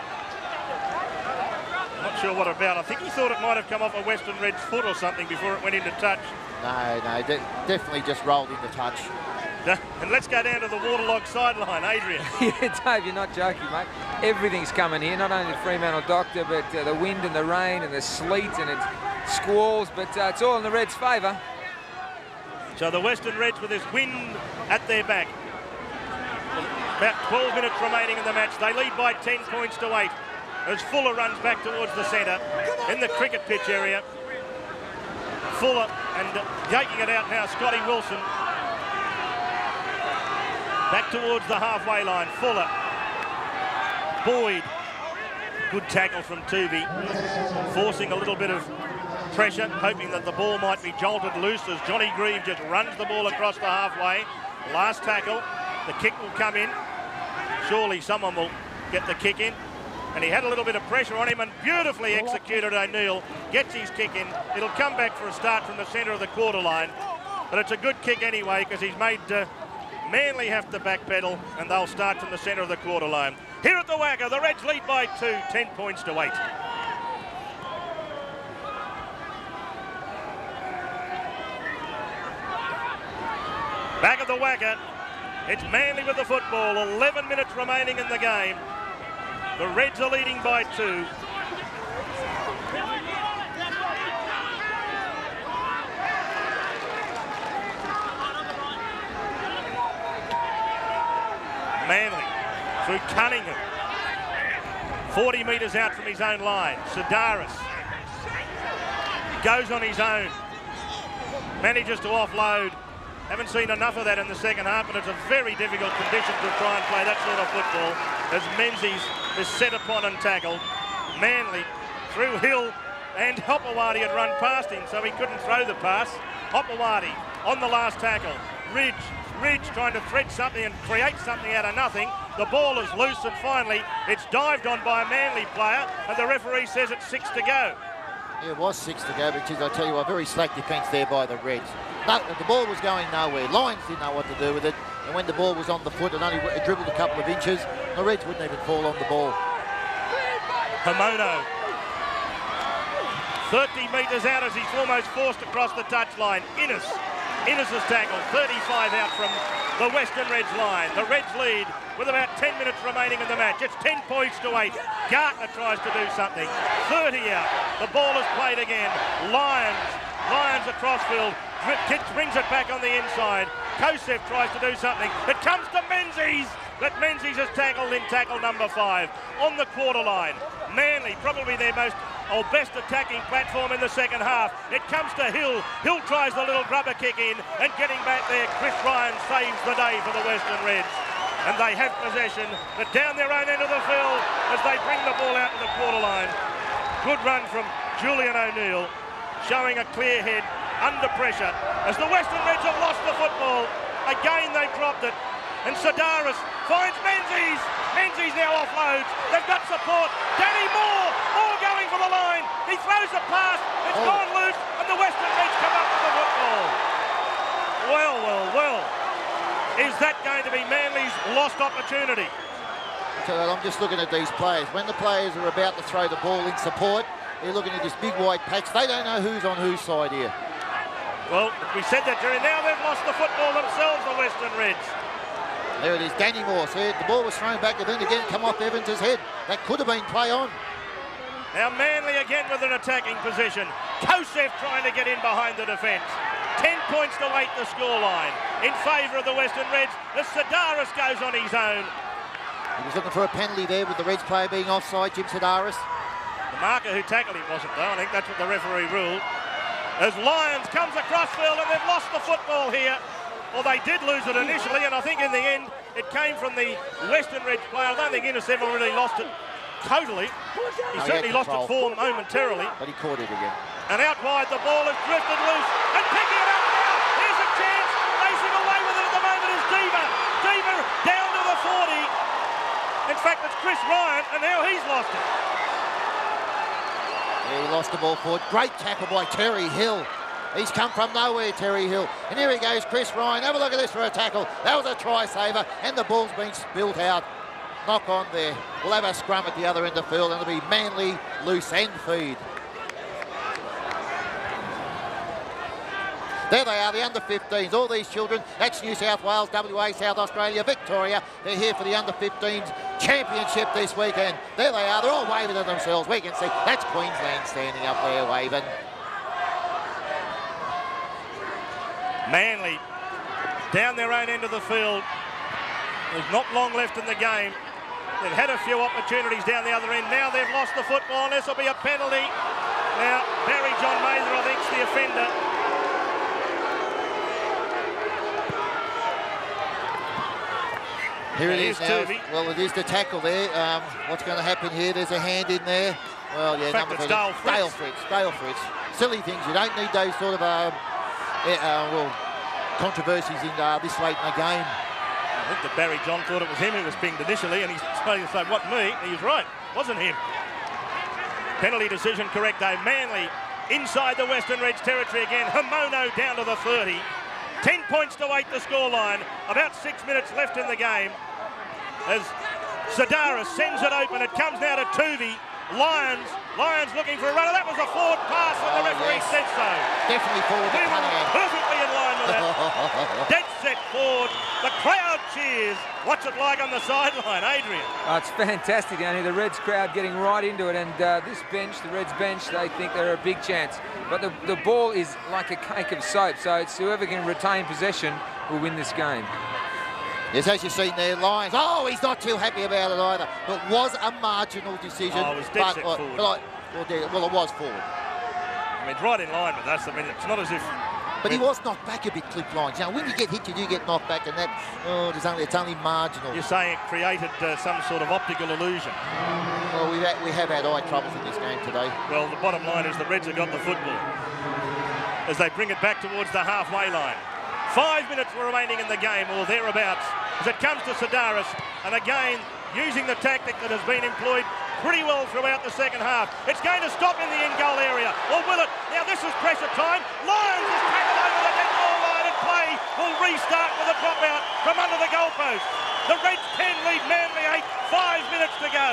Not sure what about. I think he thought it might have come off a Western Reds foot or something before it went into touch. No, definitely just rolled into touch. And let's go down to the waterlogged sideline, Adrian. Yeah, Dave, you're not joking, mate. Everything's coming here, not only the Fremantle doctor, but the wind and the rain and the sleet and it's squalls, but it's all in the Reds' favour. So the Western Reds with this wind at their back. About 12 minutes remaining in the match. They lead by 10 points to 8. As Fuller runs back towards the centre in the cricket pitch area. Fuller and yaking it out now, Scotty Wilson. Back towards the halfway line, Fuller. Boyd. Good tackle from Tuvey. Forcing a little bit of pressure, hoping that the ball might be jolted loose as Johnny Grieve just runs the ball across the halfway. Last tackle. The kick will come in. Surely someone will get the kick in. And he had a little bit of pressure on him and beautifully executed. O'Neill gets his kick in. It'll come back for a start from the centre of the quarter line. But it's a good kick anyway, because he's made Manly have to backpedal, and they'll start from the centre of the quarter line. Here at the Wacker, the Reds lead by 2, 10 points to 8. Back at the Wacker, it's Manly with the football. 11 minutes remaining in the game. The Reds are leading by 2. Manly through Cunningham. 40 metres out from his own line. Sidaris goes on his own. Manages to offload. Haven't seen enough of that in the second half, but it's a very difficult condition to try and play that sort of football as Menzies is set upon and tackled. Manly through Hill, and Hopewadi had run past him, so he couldn't throw the pass. Hopewadi on the last tackle. Ridge trying to thread something and create something out of nothing. The ball is loose, and finally it's dived on by a Manly player, and the referee says it's 6 to go. Yeah, it was 6 to go, but I tell you what, very slack defence there by the Reds. No, the ball was going nowhere. Lyons didn't know what to do with it, and when the ball was on the foot, it only dribbled a couple of inches. The Reds wouldn't even fall on the ball. Pomono 30 metres out as he's almost forced across the touchline. Innes' tackle, 35 out from the Western Reds line. The Reds lead with about 10 minutes remaining in the match. It's 10 points to 8. Gartner tries to do something. 30 out. The ball is played again. Lions across field. Brings it back on the inside. Kosef tries to do something. It comes to Menzies. But Menzies has tackled in tackle number 5 on the quarter line. Manly, probably their best attacking platform in the second half. It comes to Hill. Hill tries the little grubber kick in, and getting back there, Chris Ryan saves the day for the Western Reds. And they have possession, but down their own end of the field as they bring the ball out to the quarter line. Good run from Julian O'Neill, showing a clear head under pressure as the Western Reds have lost the football. Again, they dropped it. And Sidaris finds Menzies. Menzies now offloads. They've got support. Danny Moore going for the line. He throws a pass. It's gone loose, and the Western Reds come up with the football. Well. Is that going to be Manly's lost opportunity? So I'm just looking at these players. When the players are about to throw the ball in support, they're looking at this big wide patch. They don't know who's on whose side here. Well, we said that during. Now they've lost the football themselves, the Western Reds. There it is, Danny Moore. See, the ball was thrown back and then again come off Evans' head. That could have been play on. Now Manly again with an attacking position. Kosef trying to get in behind the defence. 10 points to 8 the scoreline in favour of the Western Reds as Sidaris goes on his own. He was looking for a penalty there with the Reds player being offside, Jim Sidaris. The marker who tackled him wasn't though. I think that's what the referee ruled. As Lions comes across field and they've lost the football here. Well, they did lose it initially, and I think in the end it came from the Western Reds player. I don't think Innes ever really lost it totally. He certainly lost it for momentarily. But he caught it again. And out wide, the ball has drifted loose. And picking it up now, here's a chance. Racing away with it at the moment is Diva. Diva down to the 40. In fact, it's Chris Ryan, and now he's lost it. Yeah, he lost the ball forward. Great tackle by Terry Hill. He's come from nowhere, Terry Hill. And here he goes, Chris Ryan. Have a look at this for a tackle. That was a try saver, and the ball's been spilt out. Knock on there. We'll have a scrum at the other end of the field, and it'll be Manly loose end feed. There they are, the under-15s. All these children, that's New South Wales, WA, South Australia, Victoria. They're here for the under-15s championship this weekend. There they are, they're all waving at themselves. We can see, that's Queensland standing up there waving. Manly down their own end of the field. There's not long left in the game. They've had a few opportunities down the other end. Now they've lost the football, and this will be a penalty. Now, Barry John Mather, I think, is the offender. Here it is now. Well, it is the tackle there. What's going to happen here? There's a hand in there. Well, yeah, number 3. Dale Fritz. Silly things. You don't need those sort of controversies in this late in the game. I think that Barry John thought it was him who was pinged initially, and he's trying to say, what, me? He's right. Wasn't him. Penalty decision correct, though. Manly inside the Western Reds territory again. Hamono down to the 30. 10 points to 8 the scoreline. About 6 minutes left in the game. As Sidaris sends it open, it comes now to Tuvey. Lions looking for a runner. That was a forward pass, and the referee said so. Definitely forward. We were perfectly in line with that. Dead set forward. The crowd cheers. What's it like on the sideline, Adrian? Oh, it's fantastic down here. The Reds crowd getting right into it, and this bench, the Reds bench, they think they're a big chance. But the ball is like a cake of soap, so it's whoever can retain possession will win this game. Yes, as you've seen there, Lions. Oh, he's not too happy about it either. But it was a marginal decision. Oh, it was dead set forward. Well, it was forward. I mean, right in line with us. I mean, it's not as if... But he was knocked back a bit, Clip Lines. You know, when you get hit, you do get knocked back, and that, it's only marginal. You're saying it created some sort of optical illusion? Well, we have had eye troubles in this game today. Well, the bottom line is the Reds have got the football as they bring it back towards the halfway line. 5 minutes remaining in the game, or thereabouts, as it comes to Sidaris, and again, using the tactic that has been employed pretty well throughout the second half. It's going to stop in the end goal area, or will it? Now this is pressure time. Lions is tackled over the dead goal line, and play will restart with a drop out from under the goalpost. The Reds 10 lead Manly 8, 5 minutes to go.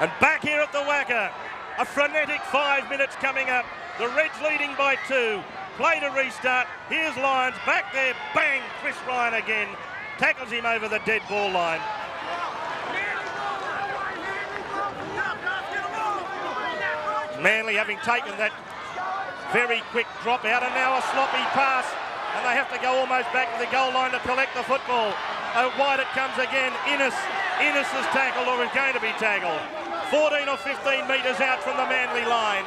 And back here at the Wacker, a frenetic 5 minutes coming up. The Reds leading by 2. Play to restart. Here's Lyons back there. Bang! Chris Ryan again. Tackles him over the dead ball line. Manly having taken that very quick drop out, and now a sloppy pass, and they have to go almost back to the goal line to collect the football. Oh, wide it comes again. Innes is tackled, or is going to be tackled. 14 or 15 metres out from the Manly line.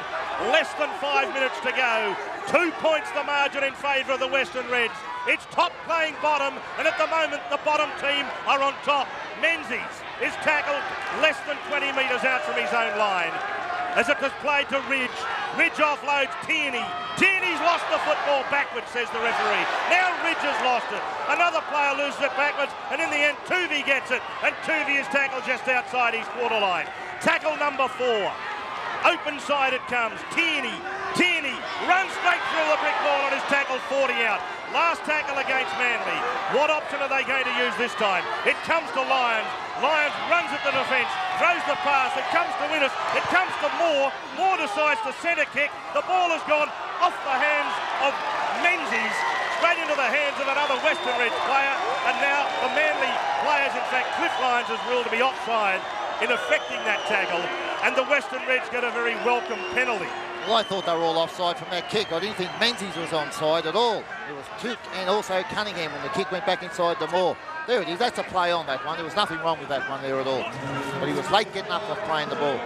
Less than 5 minutes to go. 2 points the margin in favour of the Western Reds. It's top playing bottom, and at the moment the bottom team are on top. Menzies is tackled less than 20 metres out from his own line. As it was played to Ridge. Ridge offloads Tierney. Tierney's lost the football backwards, says the referee. Now Ridge has lost it. Another player loses it backwards, and in the end Tuvey gets it, and Tuvey is tackled just outside his quarter line. Tackle number 4. Open side it comes. Tierney runs straight through the brick wall and is tackled 40 out. Last tackle against Manly. What option are they going to use this time? It comes to Lyons. Lyons runs at the defence, throws the pass. It comes to Innes. It comes to Moore. Moore decides to centre kick. The ball has gone off the hands of Menzies, straight into the hands of another Western Reds player. And now the Manly players, in fact, Cliff Lyons is ruled to be offside in effecting that tackle. And the Western Reds get a very welcome penalty. Well, I thought they were all offside from that kick. I didn't think Menzies was onside at all. It was Took and also Cunningham when the kick went back inside the Moore. There it is. That's a play on that one. There was nothing wrong with that one there at all. But he was late getting up for playing the ball.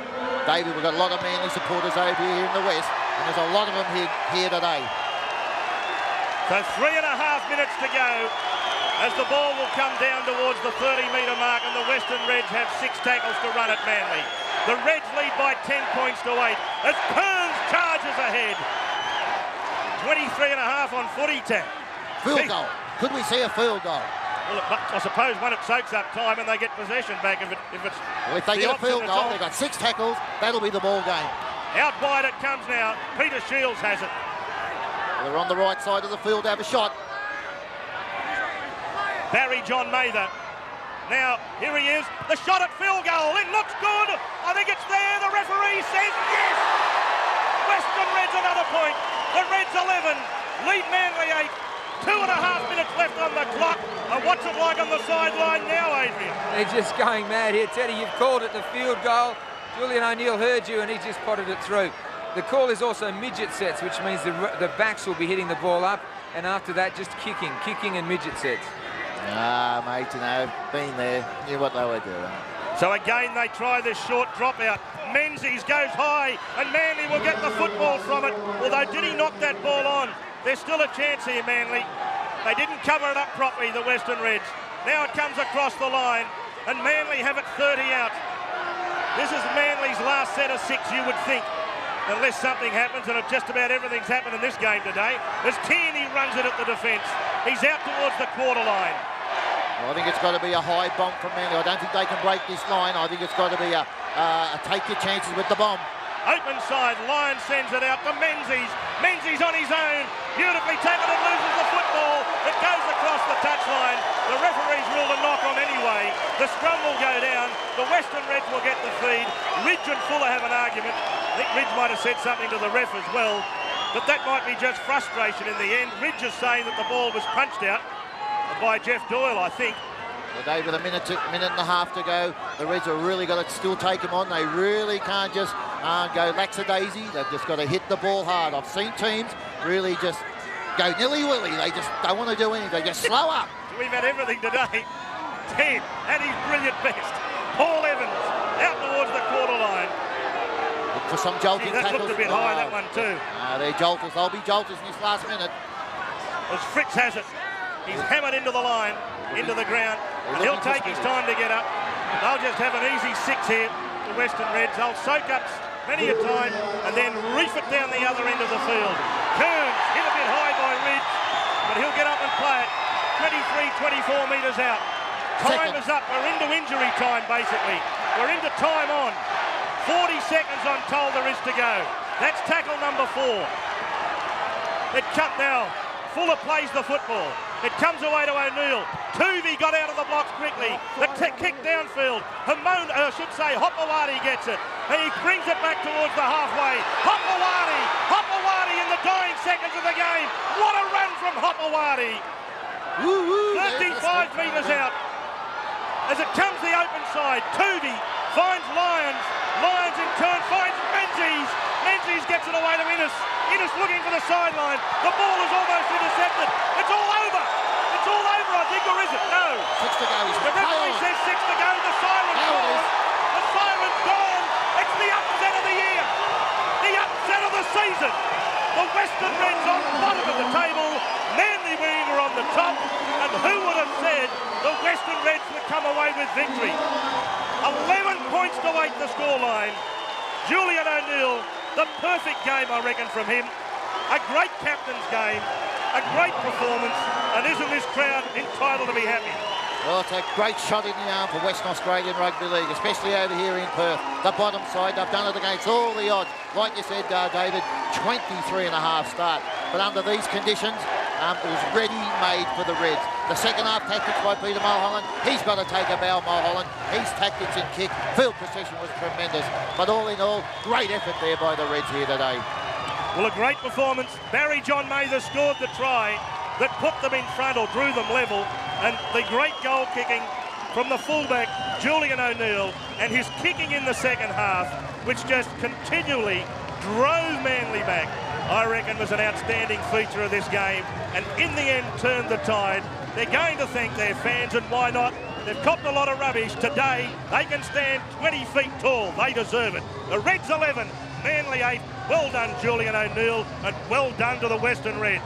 David, we've got a lot of Manly supporters over here in the West, and there's a lot of them here today. So 3.5 minutes to go as the ball will come down towards the 30-metre mark, and the Western Reds have 6 tackles to run at Manly. The Reds lead by 10 points to 8 as Kearns charges ahead. 23.5 on footy tap. Field goal. Could we see a field goal? Well, I suppose when it soaks up time and they get possession back, if they get a field goal, they've got 6 tackles, that'll be the ball game. Out wide it comes now. Peter Shields has it. They're on the right side of the field to have a shot. Barry John Mather. Now, here he is. The shot at field goal. It looks good. I think it's there. The referee says yes. Western Reds another point. The Reds 11. Lead Manly 8. 2.5 minutes left on the clock. And what's it like on the sideline now, Adrian? They're just going mad here. Teddy, you've called it the field goal. Julian O'Neill heard you and he just potted it through. The call is also midget sets, which means the backs will be hitting the ball up. And after that, just kicking and midget sets. Ah, mate, you know, been there, knew what they were doing. So again, they try this short drop out. Menzies goes high, and Manly will get the football from it. Although, did he knock that ball on? There's still a chance here, Manly. They didn't cover it up properly, the Western Reds. Now it comes across the line, and Manly have it 30 out. This is Manly's last set of 6, you would think, unless something happens, and just about everything's happened in this game today, as Tierney runs it at the defence. He's out towards the quarter line. Well, I think it's got to be a high bomb from Manly. I don't think they can break this line. I think it's got to be a take your chances with the bomb. Open side, Lyons sends it out to Menzies. Menzies on his own, beautifully tackled and loses the football. It goes across the touchline. The referee's ruled a knock on anyway. The scrum will go down. The Western Reds will get the feed. Ridge and Fuller have an argument. I think Ridge might have said something to the ref as well, but that might be just frustration in the end. Ridge is saying that the ball was punched out by Jeff Doyle, I think. Well, Dave, with a minute and a half to go, the Reds have really got to still take them on. They really can't just go lackadaisy. They've just got to hit the ball hard. I've seen teams really just go nilly-willy. They just don't want to do anything. They just slow up. We've had everything today. Ted at his brilliant best. Paul Evans out towards the quarter line. Look for some jolting that tackles. Looked a bit high, that one too. They're jolters. They'll be jolters in this last minute. As Fritz has it. He's hammered into the line, into the ground, and he'll take his time to get up. They'll just have an easy 6 here, the Western Reds. They'll soak up many a time and then reef it down the other end of the field. Kearns hit a bit high by Ridge, but he'll get up and play it. 23, 24 metres out. Time is up. We're into injury time, basically. We're into time on. 40 seconds, I'm told there is to go. That's tackle number 4. It cut now. Fuller plays the football. It comes away to O'Neill. Tuvey got out of the blocks quickly. The kick downfield. Hopewadi gets it. He brings it back towards the halfway. Hopewadi in the dying seconds of the game. What a run from Hopewadi. 35 metres out. As it comes the open side, Tuvey finds Lyons. Lyons in turn finds Menzies. Menzies gets it away to Innes. Innes looking for the sideline. The ball is almost intercepted. It's all over. It's all over, I think, or is it? No. 6 to go. The referee says 6 to go. The siren's gone. The siren's gone. It's the upset of the year. The upset of the season. The Western Reds on bottom of the table. Manly Warriors are on the top. And who would have said the Western Reds would come away with victory? 11 points to 8 the scoreline. Julian O'Neill, the perfect game, I reckon, from him. A great captain's game, a great performance, and isn't this crowd entitled to be happy? Well, it's a great shot in the arm for Western Australian Rugby League, especially over here in Perth. The bottom side, they've done it against all the odds. Like you said, David, 23.5 start. But under these conditions, it was ready-made for the Reds. The second half tactics by Peter Mulholland, he's got to take a bow, Mulholland. His tactics and kick, field precision was tremendous. But all in all, great effort there by the Reds here today. Well, a great performance. Barry John Mather scored the try that put them in front or drew them level. And the great goal kicking from the fullback, Julian O'Neill, and his kicking in the second half, which just continually drove Manly back, I reckon was an outstanding feature of this game, and in the end turned the tide. They're going to thank their fans, and why not? They've copped a lot of rubbish. Today, they can stand 20 feet tall. They deserve it. The Reds 11, Manly 8. Well done, Julian O'Neill, and well done to the Western Reds.